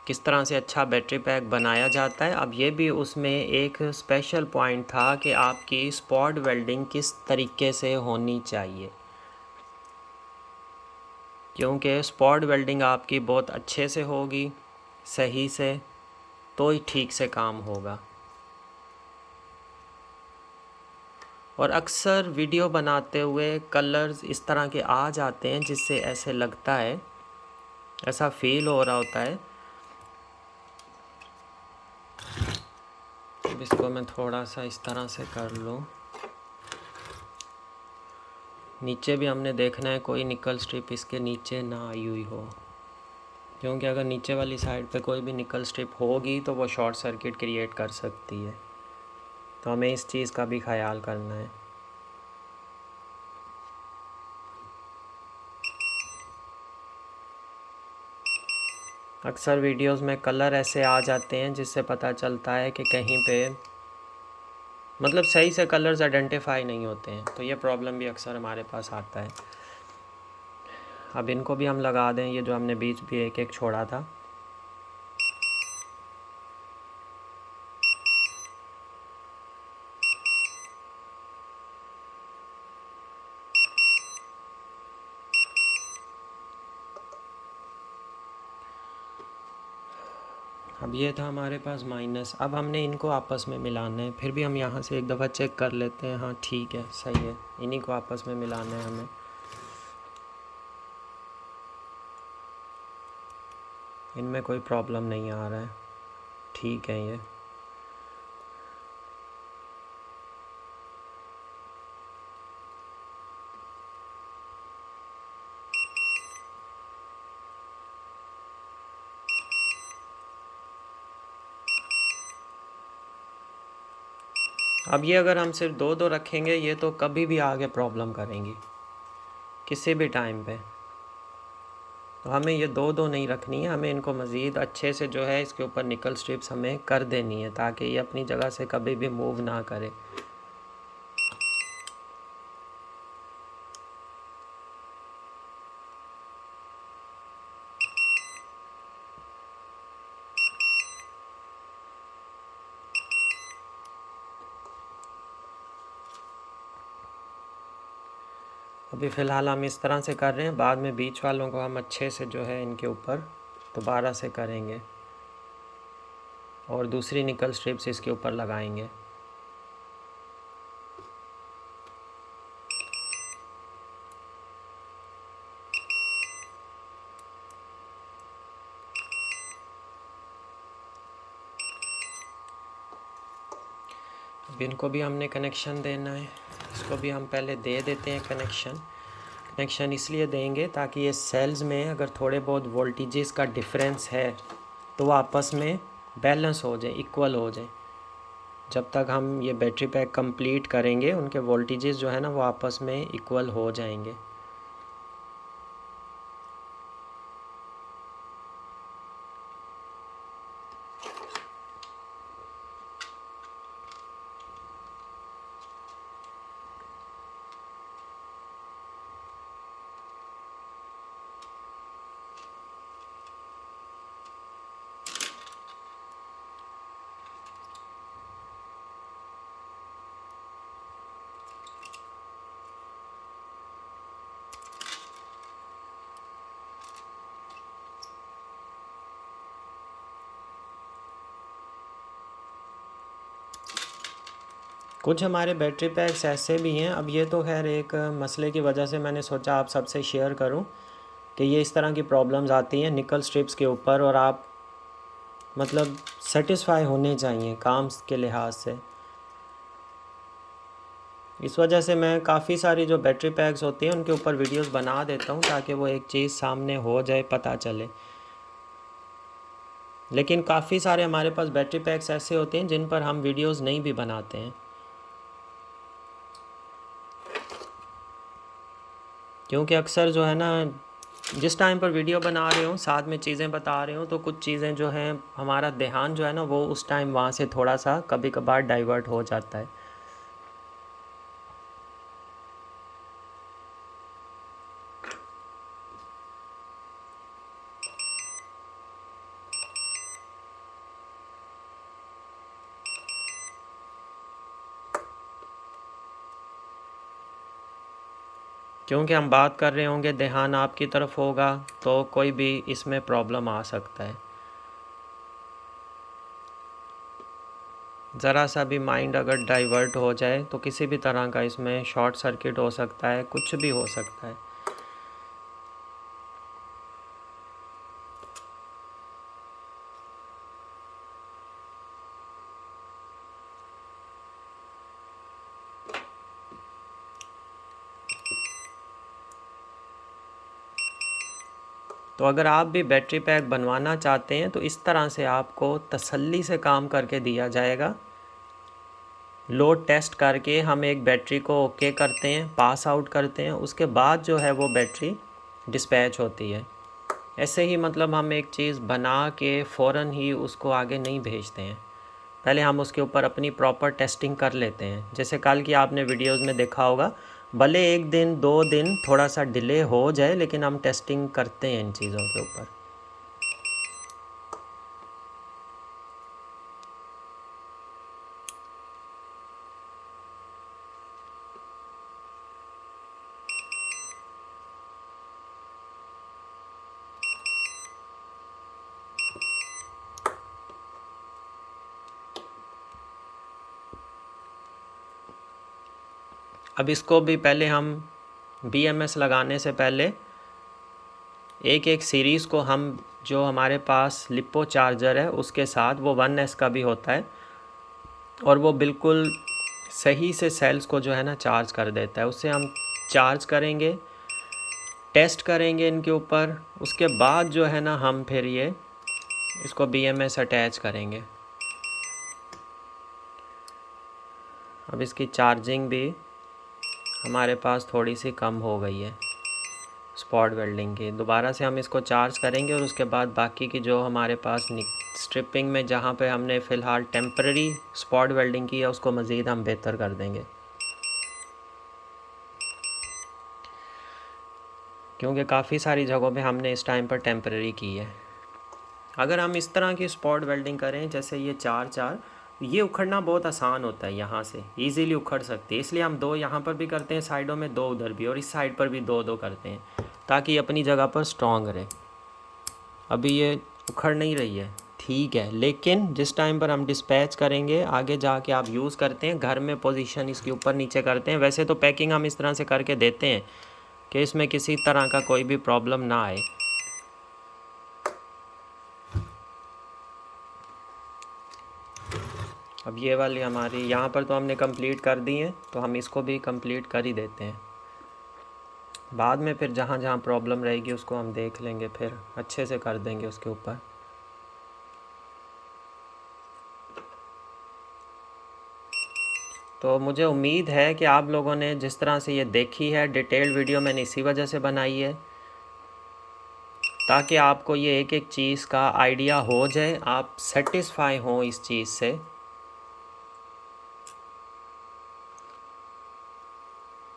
किस तरह से अच्छा बैटरी पैक बनाया जाता है। अब ये भी उसमें एक स्पेशल पॉइंट था कि आपकी स्पॉट वेल्डिंग किस तरीके से होनी चाहिए, क्योंकि स्पॉट वेल्डिंग आपकी बहुत अच्छे से होगी, सही से, तो ही ठीक से काम होगा। और अक्सर वीडियो बनाते हुए कलर्स इस तरह के आ जाते हैं जिससे ऐसे लगता है, ऐसा फील हो रहा होता है। अब इसको मैं थोड़ा सा इस तरह से कर लूँ। नीचे भी हमने देखना है कोई निकल स्ट्रिप इसके नीचे ना आई हुई हो, क्योंकि अगर नीचे वाली साइड पे कोई भी निकल स्ट्रिप होगी तो वो शॉर्ट सर्किट क्रिएट कर सकती है। तो हमें इस चीज़ का भी ख्याल करना है। अक्सर वीडियोस में कलर ऐसे आ जाते हैं जिससे पता चलता है कि कहीं पे मतलब सही से कलर्स आइडेंटिफाई नहीं होते हैं, तो ये प्रॉब्लम भी अक्सर हमारे पास आता है। अब इनको भी हम लगा दें, ये जो हमने बीच भी एक एक छोड़ा था। अब ये था हमारे पास माइनस, अब हमने इनको आपस में मिलाना है। फिर भी हम यहाँ से एक दफ़ा चेक कर लेते हैं, हाँ ठीक है सही है, इन्हीं को आपस में मिलाना है हमें। इनमें कोई प्रॉब्लम नहीं आ रहा है, ठीक है ये। अब ये अगर हम सिर्फ दो दो रखेंगे, ये तो कभी भी आगे प्रॉब्लम करेंगी किसी भी टाइम पे। तो हमें ये दो दो नहीं रखनी है, हमें इनको मज़ीद अच्छे से जो है इसके ऊपर निकल स्ट्रिप्स हमें कर देनी है, ताकि ये अपनी जगह से कभी भी मूव ना करे। अभी फ़िलहाल हम इस तरह से कर रहे हैं, बाद में बीच वालों को हम अच्छे से जो है इनके ऊपर दोबारा से करेंगे और दूसरी निकल स्ट्रिप्स इसके ऊपर लगाएंगे। अब इनको भी हमने कनेक्शन देना है, इसको भी हम पहले दे देते हैं कनेक्शन इसलिए देंगे ताकि ये सेल्स में अगर थोड़े बहुत वोल्टेजेस का डिफरेंस है तो वो आपस में बैलेंस हो जाए, इक्वल हो जाए। जब तक हम ये बैटरी पैक कंप्लीट करेंगे उनके वोल्टेजेस जो है ना वो आपस में इक्वल हो जाएंगे। कुछ हमारे बैटरी पैक्स ऐसे भी हैं, अब ये तो खैर एक मसले की वजह से मैंने सोचा आप सबसे शेयर करूं कि ये इस तरह की प्रॉब्लम्स आती हैं निकल स्ट्रिप्स के ऊपर, और आप मतलब सेटिस्फाई होने चाहिए काम के लिहाज से। इस वजह से मैं काफ़ी सारी जो बैटरी पैक्स होती हैं उनके ऊपर वीडियोस बना देता हूं ताकि वो एक चीज़ सामने हो जाए, पता चले। लेकिन काफ़ी सारे हमारे पास बैटरी पैक्स ऐसे होते हैं जिन पर हम वीडियोस नहीं भी बनाते हैं, क्योंकि अक्सर जो है ना जिस टाइम पर वीडियो बना रहे हो साथ में चीज़ें बता रहे हो तो कुछ चीज़ें जो हैं हमारा ध्यान जो है ना वो उस टाइम वहाँ से थोड़ा सा कभी कभार डाइवर्ट हो जाता है। क्योंकि हम बात कर रहे होंगे, ध्यान आपकी तरफ होगा तो कोई भी इसमें प्रॉब्लम आ सकता है। ज़रा सा भी माइंड अगर डाइवर्ट हो जाए तो किसी भी तरह का इसमें शॉर्ट सर्किट हो सकता है, कुछ भी हो सकता है। तो अगर आप भी बैटरी पैक बनवाना चाहते हैं तो इस तरह से आपको तसल्ली से काम करके दिया जाएगा। लोड टेस्ट करके हम एक बैटरी को ओके करते हैं, पास आउट करते हैं, उसके बाद जो है वो बैटरी डिस्पैच होती है। ऐसे ही मतलब हम एक चीज़ बना के फ़ौरन ही उसको आगे नहीं भेजते हैं, पहले हम उसके ऊपर अपनी प्रॉपर टेस्टिंग कर लेते हैं। जैसे कल की आपने वीडियोस में देखा होगा, भले एक दिन 2 दिन थोड़ा सा डिले हो जाए, लेकिन हम टेस्टिंग करते हैं इन चीज़ों के ऊपर। अब इसको भी पहले हम BMS लगाने से पहले एक एक सीरीज़ को हम, जो हमारे पास लिपो चार्जर है उसके साथ, वो 1S का भी होता है, और वो बिल्कुल सही से सेल्स को जो है ना चार्ज कर देता है। उससे हम चार्ज करेंगे, टेस्ट करेंगे इनके ऊपर, उसके बाद जो है ना हम फिर ये इसको BMS अटैच करेंगे। अब इसकी चार्जिंग भी हमारे पास थोड़ी सी कम हो गई है स्पॉट वेल्डिंग की। दोबारा से हम इसको चार्ज करेंगे और उसके बाद बाकी की जो हमारे पास स्ट्रिपिंग में जहाँ पे हमने फ़िलहाल टेम्पररी स्पॉट वेल्डिंग की है उसको मज़ीद हम बेहतर कर देंगे, क्योंकि काफ़ी सारी जगहों पे हमने इस टाइम पर टेम्पररी की है। अगर हम इस तरह की स्पॉट वेल्डिंग करें जैसे ये 4-4, ये उखड़ना बहुत आसान होता है, यहाँ से इजीली उखड़ सकती है। इसलिए हम 2 यहाँ पर भी करते हैं साइडों में, 2 उधर भी, और इस साइड पर भी 2-2 करते हैं ताकि ये अपनी जगह पर स्ट्रॉन्ग रहे। अभी ये उखड़ नहीं रही है, ठीक है, लेकिन जिस टाइम पर हम डिस्पैच करेंगे आगे जाके आप यूज़ करते हैं घर में, पोजीशन इसके ऊपर नीचे करते हैं। वैसे तो पैकिंग हम इस तरह से करके देते हैं कि इसमें किसी तरह का कोई भी प्रॉब्लम ना आए। अब ये वाली हमारी यहाँ पर तो हमने कंप्लीट कर दी है, तो हम इसको भी कंप्लीट कर ही देते हैं। बाद में फिर जहाँ जहाँ प्रॉब्लम रहेगी उसको हम देख लेंगे, फिर अच्छे से कर देंगे उसके ऊपर। तो मुझे उम्मीद है कि आप लोगों ने जिस तरह से ये देखी है डिटेल्ड वीडियो, मैंने इसी वजह से बनाई है ताकि आपको ये एक एक चीज़ का आइडिया हो जाए, आप सेटिस्फाई हों इस चीज़ से।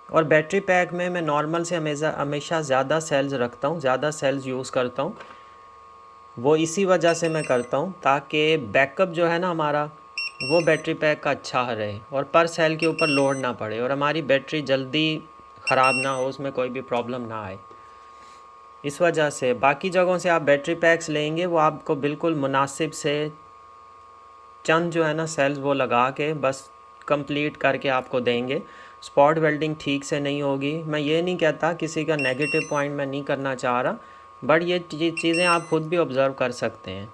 और बैटरी पैक में मैं नॉर्मल से हमेशा ज़्यादा सेल्स रखता हूँ, ज़्यादा सेल्स यूज़ करता हूँ। वो इसी वजह से मैं करता हूँ ताकि बैकअप जो है ना हमारा, वो बैटरी पैक का अच्छा रहे और पर सेल के ऊपर लोड ना पड़े और हमारी बैटरी जल्दी ख़राब ना हो, उसमें कोई भी प्रॉब्लम ना आए। इस वजह से बाकी जगहों से आप बैटरी पैक्स लेंगे, वो आपको बिल्कुल मुनासिब से चंद जो है ना सेल्स वो लगा के बस कंप्लीट करके आपको देंगे। स्पॉट वेल्डिंग ठीक से नहीं होगी। मैं ये नहीं कहता, किसी का नेगेटिव पॉइंट मैं नहीं करना चाह रहा, बट ये चीज़ें आप खुद भी ऑब्ज़र्व कर सकते हैं।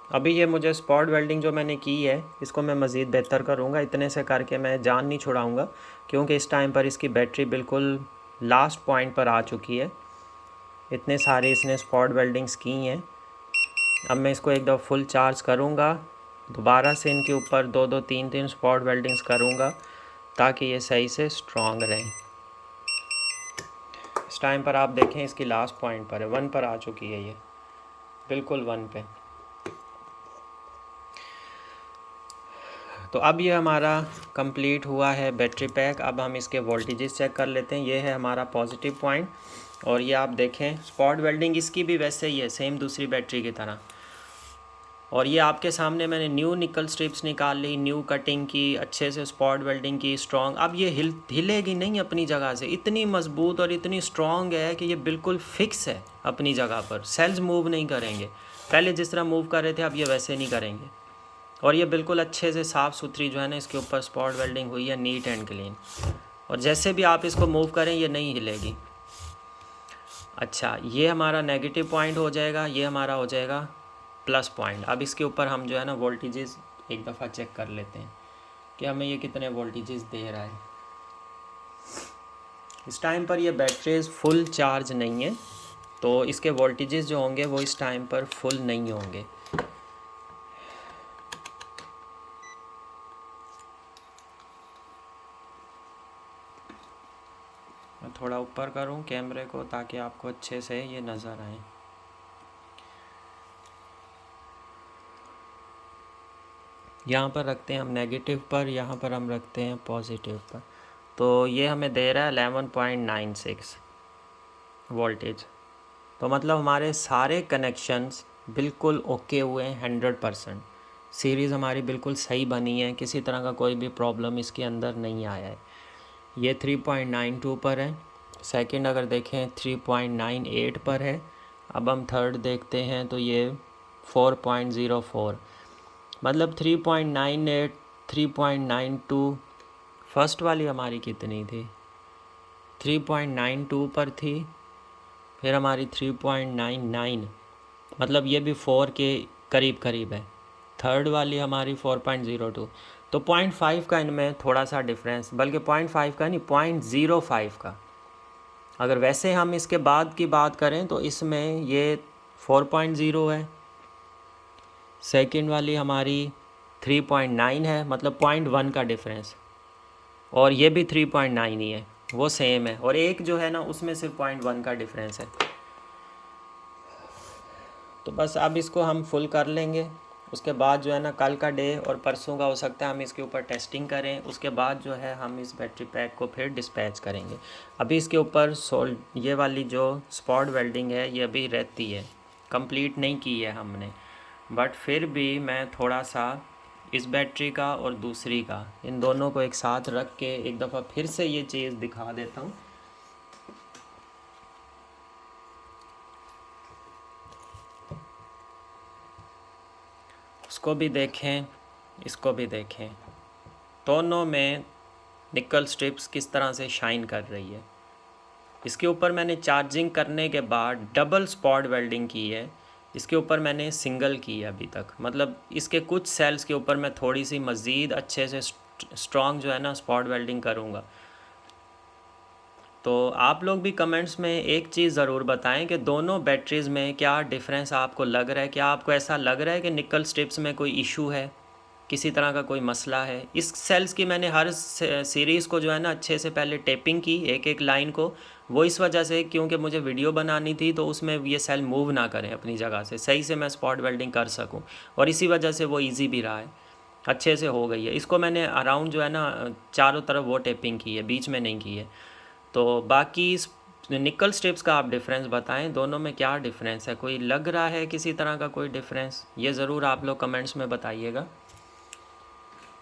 अभी ये मुझे स्पॉट वेल्डिंग जो मैंने की है इसको मैं मज़ीद बेहतर करूँगा, इतने से करके मैं जान नहीं छुड़ाऊँगा, क्योंकि इस टाइम पर इसकी बैटरी बिल्कुल लास्ट पॉइंट पर आ चुकी है। इतने सारे इसने स्पॉट वेल्डिंग्स की हैं। अब मैं इसको एक दफ़ा फुल चार्ज करूँगा, दोबारा से इनके ऊपर 2-2 3-3 स्पॉट वेल्डिंग्स करूँगा ताकि ये सही से स्ट्रॉन्ग रहें। इस टाइम पर आप देखें इसकी लास्ट पॉइंट पर है, 1 पर आ चुकी है ये, बिल्कुल 1 पे। तो अब ये हमारा कंप्लीट हुआ है बैटरी पैक। अब हम इसके वोल्टेजेस चेक कर लेते हैं। ये है हमारा पॉजिटिव पॉइंट, और ये आप देखें स्पॉट वेल्डिंग इसकी भी वैसे ही है, सेम दूसरी बैटरी की तरह। और ये आपके सामने मैंने न्यू निकल स्ट्रिप्स निकाल ली, न्यू कटिंग की, अच्छे से स्पॉट वेल्डिंग की, स्ट्रॉन्ग। अब ये हिलेगी नहीं अपनी जगह से, इतनी मजबूत और इतनी स्ट्रॉन्ग है कि ये बिल्कुल फिक्स है अपनी जगह पर, सेल्स मूव नहीं करेंगे। पहले जिस तरह मूव कर रहे थे अब ये वैसे नहीं करेंगे। और ये बिल्कुल अच्छे से साफ़ सुथरी जो है ना इसके ऊपर स्पॉट वेल्डिंग हुई है, नीट एंड क्लीन। और जैसे भी आप इसको मूव करें ये नहीं हिलेगी। अच्छा, ये हमारा नेगेटिव पॉइंट हो जाएगा, ये हमारा हो जाएगा प्लस पॉइंट। अब इसके ऊपर हम जो है ना वोल्टेजेस एक दफ़ा चेक कर लेते हैं कि हमें ये कितने वोल्टेजेस दे रहा है। इस टाइम पर ये बैटरीज फुल चार्ज नहीं है, तो इसके वोल्टेजेस जो होंगे वो इस टाइम पर फुल नहीं होंगे। मैं थोड़ा ऊपर करूं कैमरे को ताकि आपको अच्छे से ये नज़र आए। यहाँ पर रखते हैं हम नेगेटिव पर, यहाँ पर हम रखते हैं पॉजिटिव पर। तो ये हमें दे रहा है 11.96 वोल्टेज। तो मतलब हमारे सारे कनेक्शंस बिल्कुल ओके हुए हैं 100%। सीरीज़ हमारी बिल्कुल सही बनी है, किसी तरह का कोई भी प्रॉब्लम इसके अंदर नहीं आया है। ये 3.92 पर है। सेकंड अगर देखें 3.98 पर है। अब हम थर्ड देखते हैं तो ये 4.04, मतलब 3.98, 3.92। फर्स्ट वाली हमारी कितनी थी? 3.92 पर थी। फिर हमारी 3.99, मतलब ये भी 4 के करीब करीब है। थर्ड वाली हमारी 4.02। तो 0.5 का इनमें थोड़ा सा डिफरेंस, बल्कि 0.5 का नहीं, 0.05 का। अगर वैसे हम इसके बाद की बात करें तो इसमें ये 4.0 है। सेकंड वाली हमारी 3.9 है, मतलब 0.1 का डिफरेंस। और ये भी 3.9 ही है, वो सेम है। और एक जो है ना उसमें सिर्फ 0.1 का डिफरेंस है। तो बस अब इसको हम फुल कर लेंगे। उसके बाद जो है ना कल का डे और परसों का हो सकता है हम इसके ऊपर टेस्टिंग करें। उसके बाद जो है हम इस बैटरी पैक को फिर डिस्पैच करेंगे। अभी इसके ऊपर ये वाली जो स्पॉट वेल्डिंग है ये अभी रहती है, कंप्लीट नहीं की है हमने। बट फिर भी मैं थोड़ा सा इस बैटरी का और दूसरी का, इन दोनों को एक साथ रख के एक दफ़ा फिर से ये चीज़ दिखा देता हूँ। उसको भी देखें, इसको भी देखें, दोनों में निकल स्ट्रिप्स किस तरह से शाइन कर रही है। इसके ऊपर मैंने चार्जिंग करने के बाद डबल स्पॉट वेल्डिंग की है, इसके ऊपर मैंने सिंगल की है अभी तक। मतलब इसके कुछ सेल्स के ऊपर मैं थोड़ी सी मज़ीद अच्छे से स्ट्रॉन्ग जो है ना स्पॉट वेल्डिंग करूँगा। तो आप लोग भी कमेंट्स में एक चीज़ ज़रूर बताएं कि दोनों बैटरीज़ में क्या डिफरेंस आपको लग रहा है। क्या आपको ऐसा लग रहा है कि निकल स्ट्रिप्स में कोई इशू है, किसी तरह का कोई मसला है? इस सेल्स की मैंने हर सीरीज़ को जो है ना अच्छे से पहले टेपिंग की, एक एक लाइन को। वो इस वजह से क्योंकि मुझे वीडियो बनानी थी तो उसमें ये सेल मूव ना करें अपनी जगह से, सही से मैं स्पॉट वेल्डिंग कर सकूं। और इसी वजह से वो इजी भी रहा है, अच्छे से हो गई है। इसको मैंने अराउंड जो है ना चारों तरफ वो टेपिंग की है, बीच में नहीं की है। तो बाकी निकल स्ट्रिप्स का आप डिफरेंस बताएं, दोनों में क्या डिफरेंस है? कोई लग रहा है किसी तरह का कोई डिफरेंस? ये ज़रूर आप लोग कमेंट्स में बताइएगा।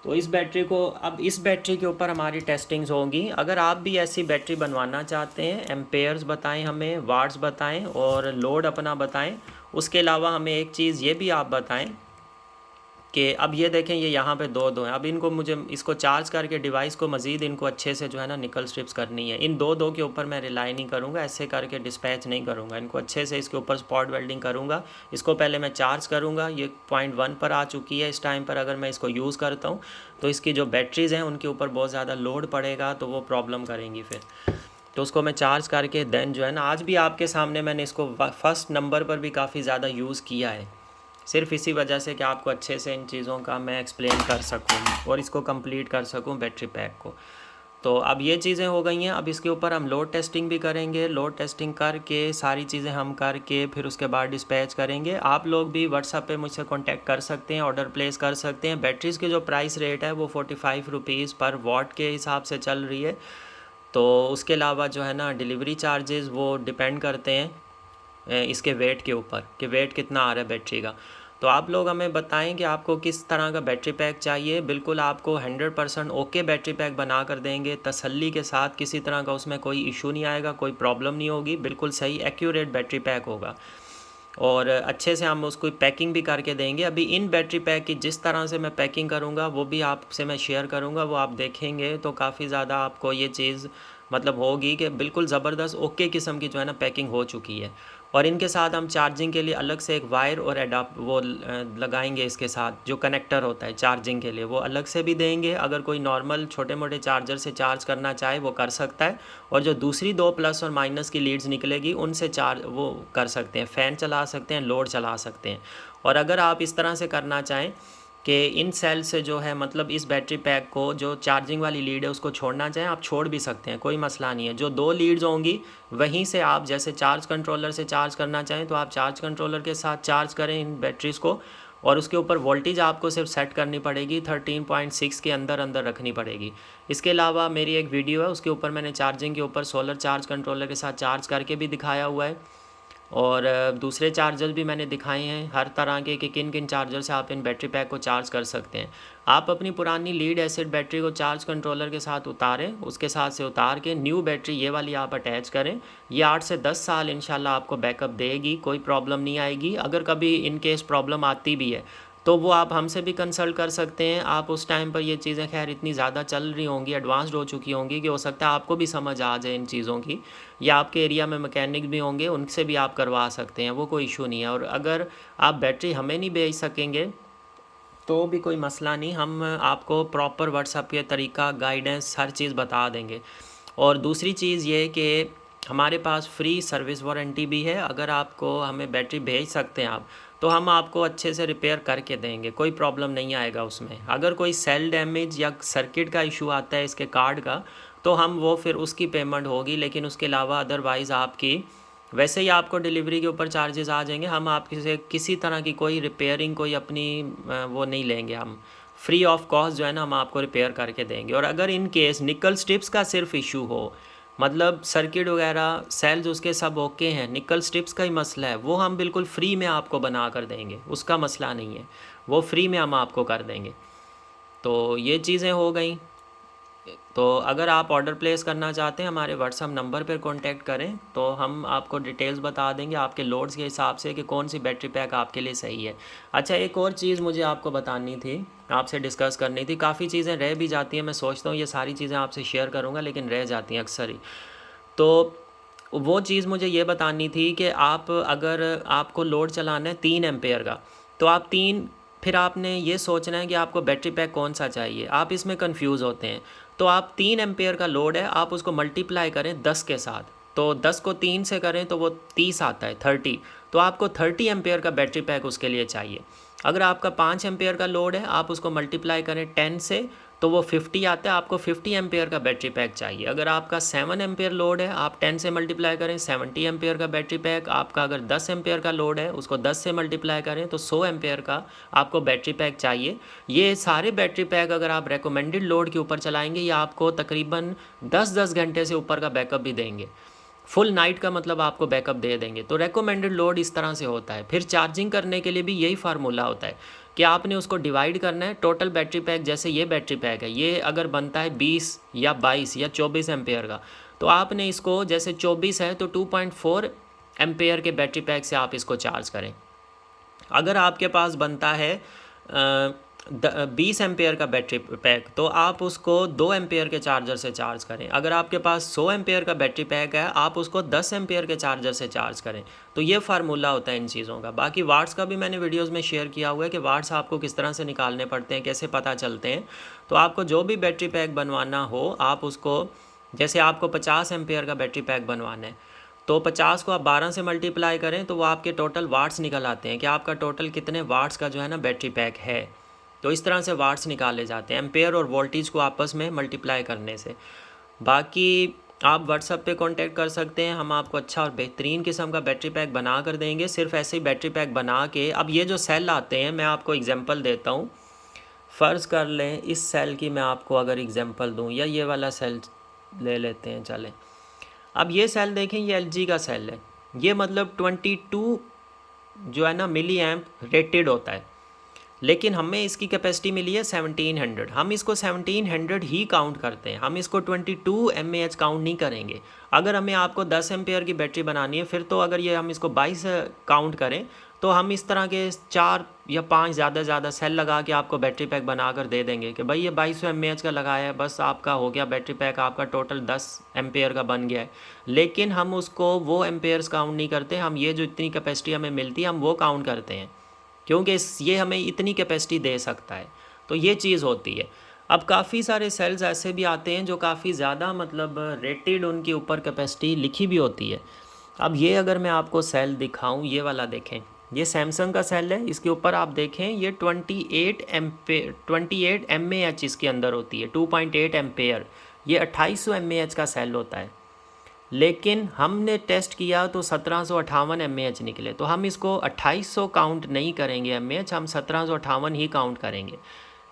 तो इस बैटरी को, अब इस बैटरी के ऊपर हमारी टेस्टिंग्स होंगी। अगर आप भी ऐसी बैटरी बनवाना चाहते हैं, एम्पेयर्स बताएं हमें, वाट्स बताएं और लोड अपना बताएं। उसके अलावा हमें एक चीज़ ये भी आप बताएं कि अब ये देखें ये यहाँ पे दो हैं। अब इनको मुझे इसको चार्ज करके डिवाइस को मज़ीद इनको अच्छे से जो है ना निकल स्ट्रिप्स करनी है। इन दो के ऊपर मैं रिलाई नहीं करूँगा, ऐसे करके डिस्पैच नहीं करूँगा। इनको अच्छे से इसके ऊपर स्पॉट वेल्डिंग करूँगा। इसको पहले मैं चार्ज करूँगा। ये 0.1 पर आ चुकी है इस टाइम पर। अगर मैं इसको यूज़ करता हूँ तो इसकी जो बैटरीज़ हैं उनके ऊपर बहुत ज़्यादा लोड पड़ेगा तो वो प्रॉब्लम करेंगी फिर। तो उसको मैं चार्ज करके देन जो है ना, आज भी आपके सामने मैंने इसको फर्स्ट नंबर पर भी काफ़ी ज़्यादा यूज़ किया है, सिर्फ इसी वजह से कि आपको अच्छे से इन चीज़ों का मैं एक्सप्लेन कर सकूं और इसको कंप्लीट कर सकूं बैटरी पैक को। तो अब ये चीज़ें हो गई हैं। अब इसके ऊपर हम लोड टेस्टिंग भी करेंगे। लोड टेस्टिंग करके सारी चीज़ें हम करके फिर उसके बाद डिस्पैच करेंगे। आप लोग भी व्हाट्सएप पे मुझसे कांटेक्ट कर सकते हैं, ऑर्डर प्लेस कर सकते हैं। बैटरीज़ की जो प्राइस रेट है वो 45 रुपीज़ पर वॉट के हिसाब से चल रही है। तो उसके अलावा जो है ना डिलीवरी चार्जेस वो डिपेंड करते हैं इसके वेट के ऊपर, कि वेट कितना आ रहा है बैटरी का। तो आप लोग हमें बताएं कि आपको किस तरह का बैटरी पैक चाहिए। बिल्कुल आपको 100% ओके बैटरी पैक बना कर देंगे तसल्ली के साथ। किसी तरह का उसमें कोई इशू नहीं आएगा, कोई प्रॉब्लम नहीं होगी। बिल्कुल सही एक्यूरेट बैटरी पैक होगा और अच्छे से हम उसको पैकिंग भी करके देंगे। अभी इन बैटरी पैक की जिस तरह से मैं पैकिंग करूँगा वो भी आपसे मैं शेयर करूँगा, वो आप देखेंगे तो काफ़ी ज़्यादा आपको ये चीज़ मतलब होगी कि बिल्कुल ज़बरदस्त ओके किस्म की जो है ना पैकिंग हो चुकी है। और इनके साथ हम चार्जिंग के लिए अलग से एक वायर और वो लगाएंगे। इसके साथ जो कनेक्टर होता है चार्जिंग के लिए वो अलग से भी देंगे। अगर कोई नॉर्मल छोटे मोटे चार्जर से चार्ज करना चाहे वो कर सकता है। और जो दूसरी दो प्लस और माइनस की लीड्स निकलेगी उनसे चार्ज वो कर सकते हैं, फ़ैन चला सकते हैं, लोड चला सकते हैं। और अगर आप इस तरह से करना चाहें कि इन सेल से जो है मतलब इस बैटरी पैक को जो चार्जिंग वाली लीड है उसको छोड़ना चाहें आप छोड़ भी सकते हैं, कोई मसला नहीं है। जो 2 लीड्स होंगी वहीं से आप जैसे चार्ज कंट्रोलर से चार्ज करना चाहें तो आप चार्ज कंट्रोलर के साथ चार्ज करें इन बैटरीज़ को, और उसके ऊपर वोल्टेज आपको सिर्फ सेट करनी पड़ेगी, 13.6 के अंदर अंदर रखनी पड़ेगी। इसके अलावा मेरी एक वीडियो है उसके ऊपर मैंने चार्जिंग के ऊपर सोलर चार्ज कंट्रोलर के साथ चार्ज करके भी दिखाया हुआ है, और दूसरे चार्जर भी मैंने दिखाए हैं हर तरह के कि किन किन चार्जर से आप इन बैटरी पैक को चार्ज कर सकते हैं। आप अपनी पुरानी लीड एसिड बैटरी को चार्ज कंट्रोलर के साथ उतारें, उसके साथ से उतार के न्यू बैटरी ये वाली आप अटैच करें। ये 8 से 10 साल इंशाल्लाह आपको बैकअप देगी, कोई प्रॉब्लम नहीं आएगी। अगर कभी इन केस प्रॉब्लम आती भी है तो वो आप हमसे भी कंसल्ट कर सकते हैं। आप उस टाइम पर ये चीज़ें खैर इतनी ज़्यादा चल रही होंगी, एडवांस्ड हो चुकी होंगी कि हो सकता है आपको भी समझ आ जाए इन चीज़ों की, या आपके एरिया में मैकेनिक भी होंगे उनसे भी आप करवा सकते हैं, वो कोई इशू नहीं है। और अगर आप बैटरी हमें नहीं बेच सकेंगे तो भी कोई मसला नहीं, हम आपको प्रॉपर व्हाट्सएप के तरीका गाइडेंस हर चीज़ बता देंगे। और दूसरी चीज़ ये कि हमारे पास फ्री सर्विस वारंटी भी है। अगर आपको हमें बैटरी भेज सकते हैं आप, तो हम आपको अच्छे से रिपेयर करके देंगे, कोई प्रॉब्लम नहीं आएगा उसमें। अगर कोई सेल डैमेज या सर्किट का इशू आता है इसके कार्ड का, तो हम वो फिर उसकी पेमेंट होगी, लेकिन उसके अलावा अदरवाइज़ आपकी वैसे ही आपको डिलीवरी के ऊपर चार्जेस आ जाएंगे। हम आपके से किसी तरह की कोई रिपेयरिंग कोई अपनी वो नहीं लेंगे, हम फ्री ऑफ कॉस्ट जो है ना हम आपको रिपेयर करके देंगे। और अगर इन केस निकल स्ट्रिप्स का सिर्फ इशू हो, मतलब सर्किट वगैरह सेल्स उसके सब ओके हैं, निकल स्ट्रिप्स का ही मसला है, वो हम बिल्कुल फ्री में आपको बना कर देंगे, उसका मसला नहीं है, वो फ्री में हम आपको कर देंगे। तो ये चीज़ें हो गई। तो अगर आप ऑर्डर प्लेस करना चाहते हैं हमारे व्हाट्सअप नंबर पर कांटेक्ट करें, तो हम आपको डिटेल्स बता देंगे आपके लोड्स के हिसाब से कि कौन सी बैटरी पैक आपके लिए सही है। अच्छा, एक और चीज़ मुझे आपको बतानी थी, आपसे डिस्कस करनी थी। काफ़ी चीज़ें रह भी जाती हैं, मैं सोचता हूँ ये सारी चीज़ें आपसे शेयर करूँगा लेकिन रह जाती हैं अक्सर ही। तो वो चीज़ मुझे ये बतानी थी कि आप अगर आपको लोड चलाना है 3 एम्पेयर का, तो आप 3 फिर आपने ये सोचना है कि आपको बैटरी पैक कौन सा चाहिए, आप इसमें कंफ्यूज होते हैं। तो आप 3 एम्पेयर का लोड है, आप उसको मल्टीप्लाई करें 10 के साथ, तो 10 को 3 से करें तो वो 30 आता है, 30। तो आपको 30 एम्पेयर का बैटरी पैक उसके लिए चाहिए। अगर आपका 5 एम्पेयर का लोड है, आप उसको मल्टीप्लाई करें 10 से तो वो 50 आता है, आपको 50 एम्पेयर का बैटरी पैक चाहिए। अगर आपका 7 एम्पेयर लोड है, आप 10 से मल्टीप्लाई करें 70 एम्पेयर का बैटरी पैक। आपका अगर 10 एम्पेयर का लोड है, उसको 10 से मल्टीप्लाई करें तो 100 एम्पेयर का आपको बैटरी पैक चाहिए। ये सारे बैटरी पैक अगर आप रेकमेंडेड लोड के ऊपर चलाएंगे, ये आपको तकरीबन 10-10 घंटे से ऊपर का बैकअप भी देंगे, फुल नाइट का मतलब आपको बैकअप दे देंगे। तो रेकमेंडेड लोड इस तरह से होता है। फिर चार्जिंग करने के लिए भी यही फार्मूला होता है कि आपने उसको डिवाइड करना है। टोटल बैटरी पैक, जैसे ये बैटरी पैक है, ये अगर बनता है 20 या 22 या 24 एम्पेयर का, तो आपने इसको जैसे 24 है तो 2.4 एम्पेयर के बैटरी पैक से आप इसको चार्ज करें। अगर आपके पास बनता है 20 एम्पेयर का बैटरी पैक, तो आप उसको 2 एम्पेयर के चार्जर से चार्ज करें। अगर आपके पास 100 एम्पेयर का बैटरी पैक है, आप उसको 10 एम्पेयर के चार्जर से चार्ज करें। तो ये फार्मूला होता है इन चीज़ों का। बाकी वाट्स का भी मैंने वीडियोस में शेयर किया हुआ है कि वाट्स आपको किस तरह से निकालने पड़ते हैं, कैसे पता चलते हैं। तो आपको जो भी बैटरी पैक बनवाना हो, आप उसको जैसे आपको 50 एम्पेयर का बैटरी पैक बनवाना है, तो 50 को आप 12 से मल्टीप्लाई करें तो वो आपके टोटल वाट्स निकल आते हैं कि आपका टोटल कितने वाट्स का जो है ना बैटरी पैक है। तो इस तरह से वाट्स निकाले जाते हैं एम्पेयर और वोल्टेज को आपस में मल्टीप्लाई करने से। बाकी आप व्हाट्सएप पे कांटेक्ट कर सकते हैं, हम आपको अच्छा और बेहतरीन किस्म का बैटरी पैक बना कर देंगे। सिर्फ ऐसे ही बैटरी पैक बना के, अब ये जो सेल आते हैं, मैं आपको एग्जांपल देता हूँ। फ़र्ज़ कर लें इस सेल की मैं आपको अगर एग्जांपल दूँ, या ये वाला सेल ले लेते हैं, चलें। अब ये सेल देखें, ये LG का सेल है। ये मतलब 22 जो है ना मिली एम्प रेटेड होता है, लेकिन हमें इसकी कैपेसिटी मिली है 1700। हम इसको 1700 ही काउंट करते हैं, हम इसको 22 mAh काउंट नहीं करेंगे। अगर हमें आपको 10 एम्पेयर की बैटरी बनानी है, फिर तो अगर ये हम इसको 22 काउंट करें, तो हम इस तरह के 4 या 5 ज़्यादा से ज़्यादा सेल लगा के आपको बैटरी पैक बना कर दे देंगे कि भाई ये 2200 mAh का लगाया है, बस आपका हो गया बैटरी पैक, आपका टोटल 10 एम्पेयर का बन गया है। लेकिन हम उसको वो एम्पेयर्स काउंट नहीं करते, हम ये जो इतनी कैपेसिटी हमें मिलती है हम वो काउंट करते हैं, क्योंकि ये हमें इतनी कैपेसिटी दे सकता है। तो ये चीज़ होती है। अब काफ़ी सारे सेल्स ऐसे भी आते हैं जो काफ़ी ज़्यादा मतलब रेटेड उनके ऊपर कैपेसिटी लिखी भी होती है। अब ये अगर मैं आपको सेल दिखाऊं, ये वाला देखें, ये सैमसंग का सेल है, इसके ऊपर आप देखें ये 28 mAh इसके अंदर होती है, 2.8 एम्पेयर। ये 2800 mAh का सेल होता है, लेकिन हमने टेस्ट किया तो 1758 mAh निकले। तो हम इसको 2800 काउंट नहीं करेंगे mAh, हम 1758 ही काउंट करेंगे।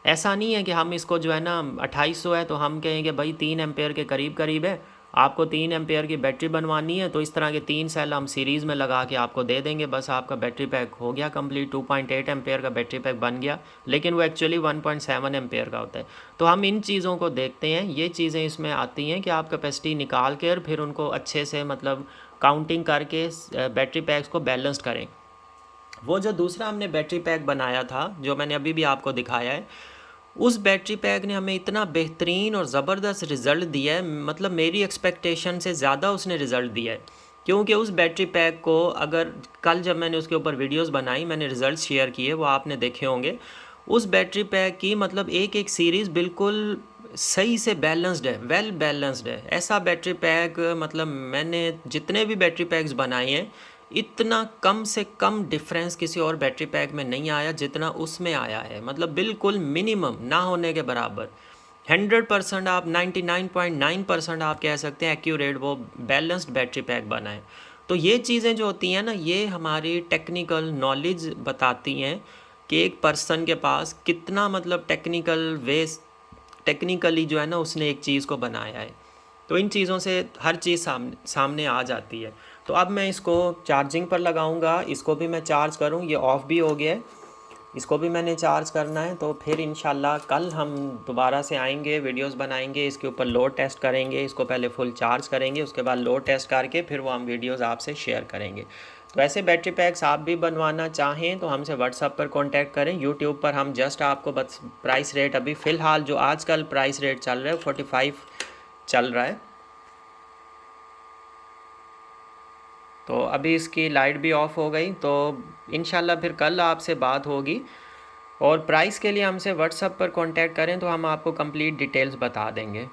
ऐसा नहीं है कि हम इसको जो है ना 2800 है तो हम कहेंगे भाई 3 एम्पेयर के करीब करीब है, आपको 3 एम्पेयर की बैटरी बनवानी है तो इस तरह के 3 सेल हम सीरीज़ में लगा के आपको दे देंगे, बस आपका बैटरी पैक हो गया कंप्लीट, 2.8 एम्पेयर का बैटरी पैक बन गया। लेकिन वो एक्चुअली 1.7 एम्पेयर का होता है। तो हम इन चीज़ों को देखते हैं, ये चीज़ें इसमें आती हैं कि आप कैपेसिटी निकाल कर फिर उनको अच्छे से मतलब काउंटिंग करके बैटरी पैक्स को बैलेंस्ड करें। वो जो दूसरा हमने बैटरी पैक बनाया था, जो मैंने अभी भी आपको दिखाया है, उस बैटरी पैक ने हमें इतना बेहतरीन और ज़बरदस्त रिज़ल्ट दिया है, मतलब मेरी एक्सपेक्टेशन से ज़्यादा उसने रिज़ल्ट दिया है। क्योंकि उस बैटरी पैक को अगर कल जब मैंने उसके ऊपर वीडियोस बनाई, मैंने रिज़ल्ट शेयर किए, वो आपने देखे होंगे। उस बैटरी पैक की मतलब एक एक सीरीज़ बिल्कुल सही से बैलेंस्ड है, वेल बैलेंस्ड है। ऐसा बैटरी पैक मतलब मैंने जितने भी बैटरी पैक्स बनाए हैं, इतना कम से कम डिफरेंस किसी और बैटरी पैक में नहीं आया जितना उसमें आया है। मतलब बिल्कुल मिनिमम ना होने के बराबर, 100% आप 99.9% आप कह सकते हैं एक्यूरेट वो बैलेंस्ड बैटरी पैक बना है। तो ये चीज़ें जो होती हैं ना, ये हमारी टेक्निकल नॉलेज बताती हैं कि एक पर्सन के पास कितना मतलब टेक्निकली जो है ना उसने एक चीज़ को बनाया है। तो इन चीज़ों से हर चीज़ सामने आ जाती है। तो अब मैं इसको चार्जिंग पर लगाऊंगा, इसको भी मैं चार्ज करूं, ये ऑफ़ भी हो गया है, इसको भी मैंने चार्ज करना है। तो फिर इंशाल्लाह कल हम दोबारा से आएंगे, वीडियोस बनाएंगे, इसके ऊपर लोड टेस्ट करेंगे, इसको पहले फुल चार्ज करेंगे, उसके बाद लोड टेस्ट करके फिर वो हम वीडियोस आपसे शेयर करेंगे। तो ऐसे बैटरी पैक्स आप भी बनवाना चाहें तो हमसे व्हाट्सएप पर कांटेक्ट करें। यूट्यूब पर हम जस्ट आपको बस प्राइस रेट अभी फ़िलहाल जो आजकल प्राइस रेट चल रहा है 45 चल रहा है। तो अभी इसकी लाइट भी ऑफ़ हो गई, तो इंशाल्लाह फिर कल आपसे बात होगी। और प्राइस के लिए हमसे व्हाट्सएप पर कांटेक्ट करें तो हम आपको कंप्लीट डिटेल्स बता देंगे।